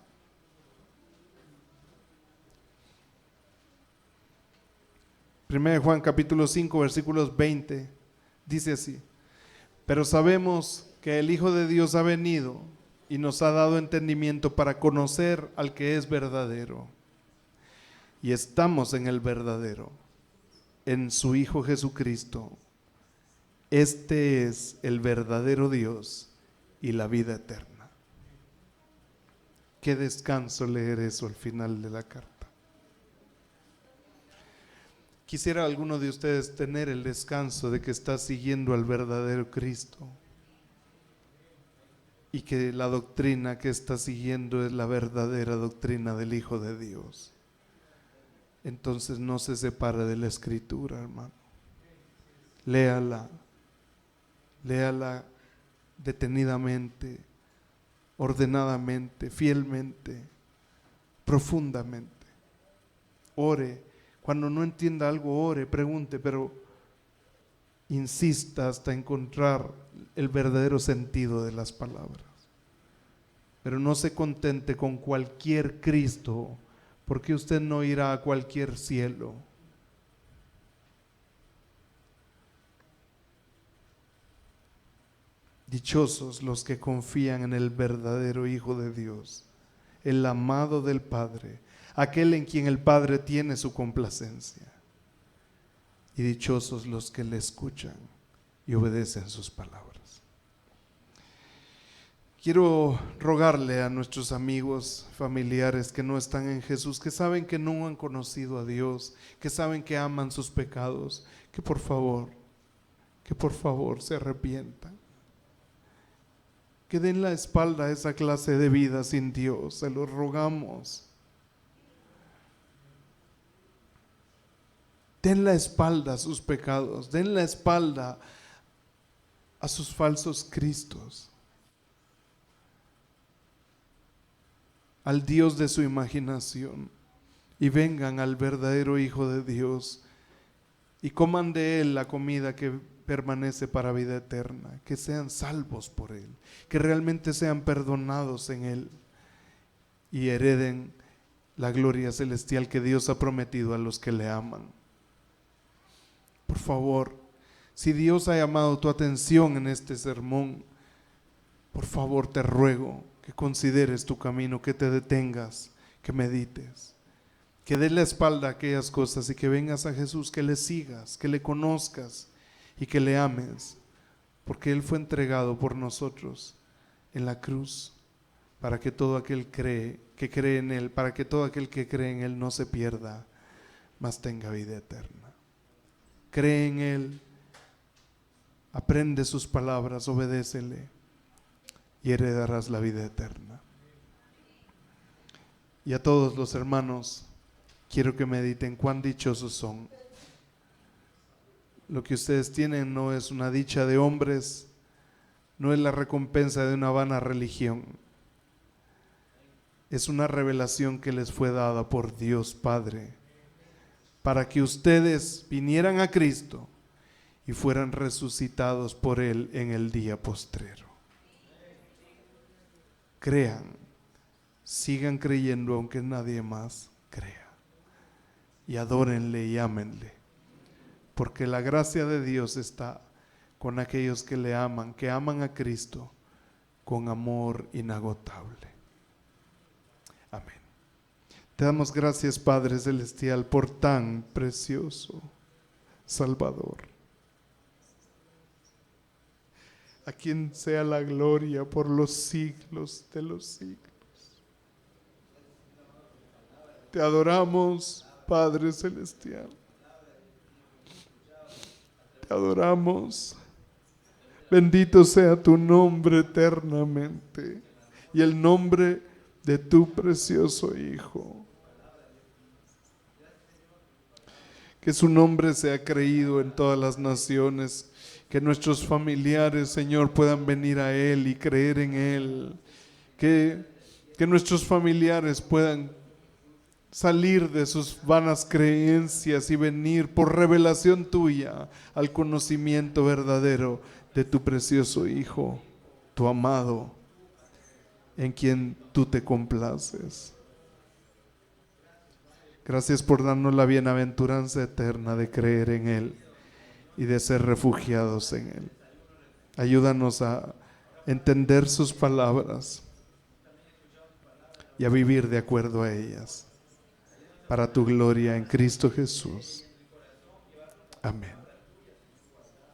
primera de Juan capítulo 5, versículos 20, dice así: pero sabemos que el Hijo de Dios ha venido y nos ha dado entendimiento para conocer al que es verdadero. Y estamos en el verdadero, en su Hijo Jesucristo. Este es el verdadero Dios y la vida eterna. Qué descanso leer eso al final de la carta. Quisiera alguno de ustedes tener el descanso de que está siguiendo al verdadero Cristo y que la doctrina que está siguiendo es la verdadera doctrina del Hijo de Dios. Entonces no se separe de la Escritura, hermano. Léala detenidamente, ordenadamente, fielmente, profundamente. ore. Cuando no entienda algo, ore, pregunte, pero insista hasta encontrar el verdadero sentido de las palabras. Pero no se contente con cualquier Cristo, porque usted no irá a cualquier cielo. Dichosos los que confían en el verdadero Hijo de Dios, el amado del Padre, aquel en quien el Padre tiene su complacencia. Y dichosos los que le escuchan y obedecen sus palabras. Quiero rogarle a nuestros amigos, familiares que no están en Jesús, que saben que no han conocido a Dios, que saben que aman sus pecados, que por favor se arrepientan. Que den la espalda a esa clase de vida sin Dios, se los rogamos. Den la espalda a sus pecados, den la espalda a sus falsos cristos, al Dios de su imaginación, y vengan al verdadero Hijo de Dios y coman de Él la comida que permanece para vida eterna, que sean salvos por Él, que realmente sean perdonados en Él y hereden la gloria celestial que Dios ha prometido a los que le aman. Por favor, si Dios ha llamado tu atención en este sermón, por favor te ruego que consideres tu camino, que te detengas, que medites, que des la espalda a aquellas cosas y que vengas a Jesús, que le sigas, que le conozcas y que le ames, porque Él fue entregado por nosotros en la cruz para que todo aquel que cree en Él, para que todo aquel que cree en Él no se pierda, mas tenga vida eterna. Cree en Él, aprende sus palabras, obedécele y heredarás la vida eterna. Y a todos los hermanos, quiero que mediten cuán dichosos son. Lo que ustedes tienen no es una dicha de hombres, no es la recompensa de una vana religión. Es una revelación que les fue dada por Dios Padre, para que ustedes vinieran a Cristo y fueran resucitados por Él en el día postrero. Crean, sigan creyendo aunque nadie más crea, y adórenle y ámenle, porque la gracia de Dios está con aquellos que le aman, que aman a Cristo con amor inagotable. Amén. Te damos gracias, Padre Celestial, por tan precioso Salvador, a quien sea la gloria por los siglos de los siglos. Te adoramos, Padre Celestial. Te adoramos. Bendito sea tu nombre eternamente y el nombre de tu precioso Hijo. Que su nombre sea creído en todas las naciones. Que nuestros familiares, Señor, puedan venir a Él y creer en Él. Que nuestros familiares puedan salir de sus vanas creencias y venir por revelación tuya al conocimiento verdadero de tu precioso Hijo, tu amado, en quien tú te complaces. Gracias por darnos la bienaventuranza eterna de creer en Él y de ser refugiados en Él. Ayúdanos a entender sus palabras y a vivir de acuerdo a ellas, para tu gloria en Cristo Jesús. Amén.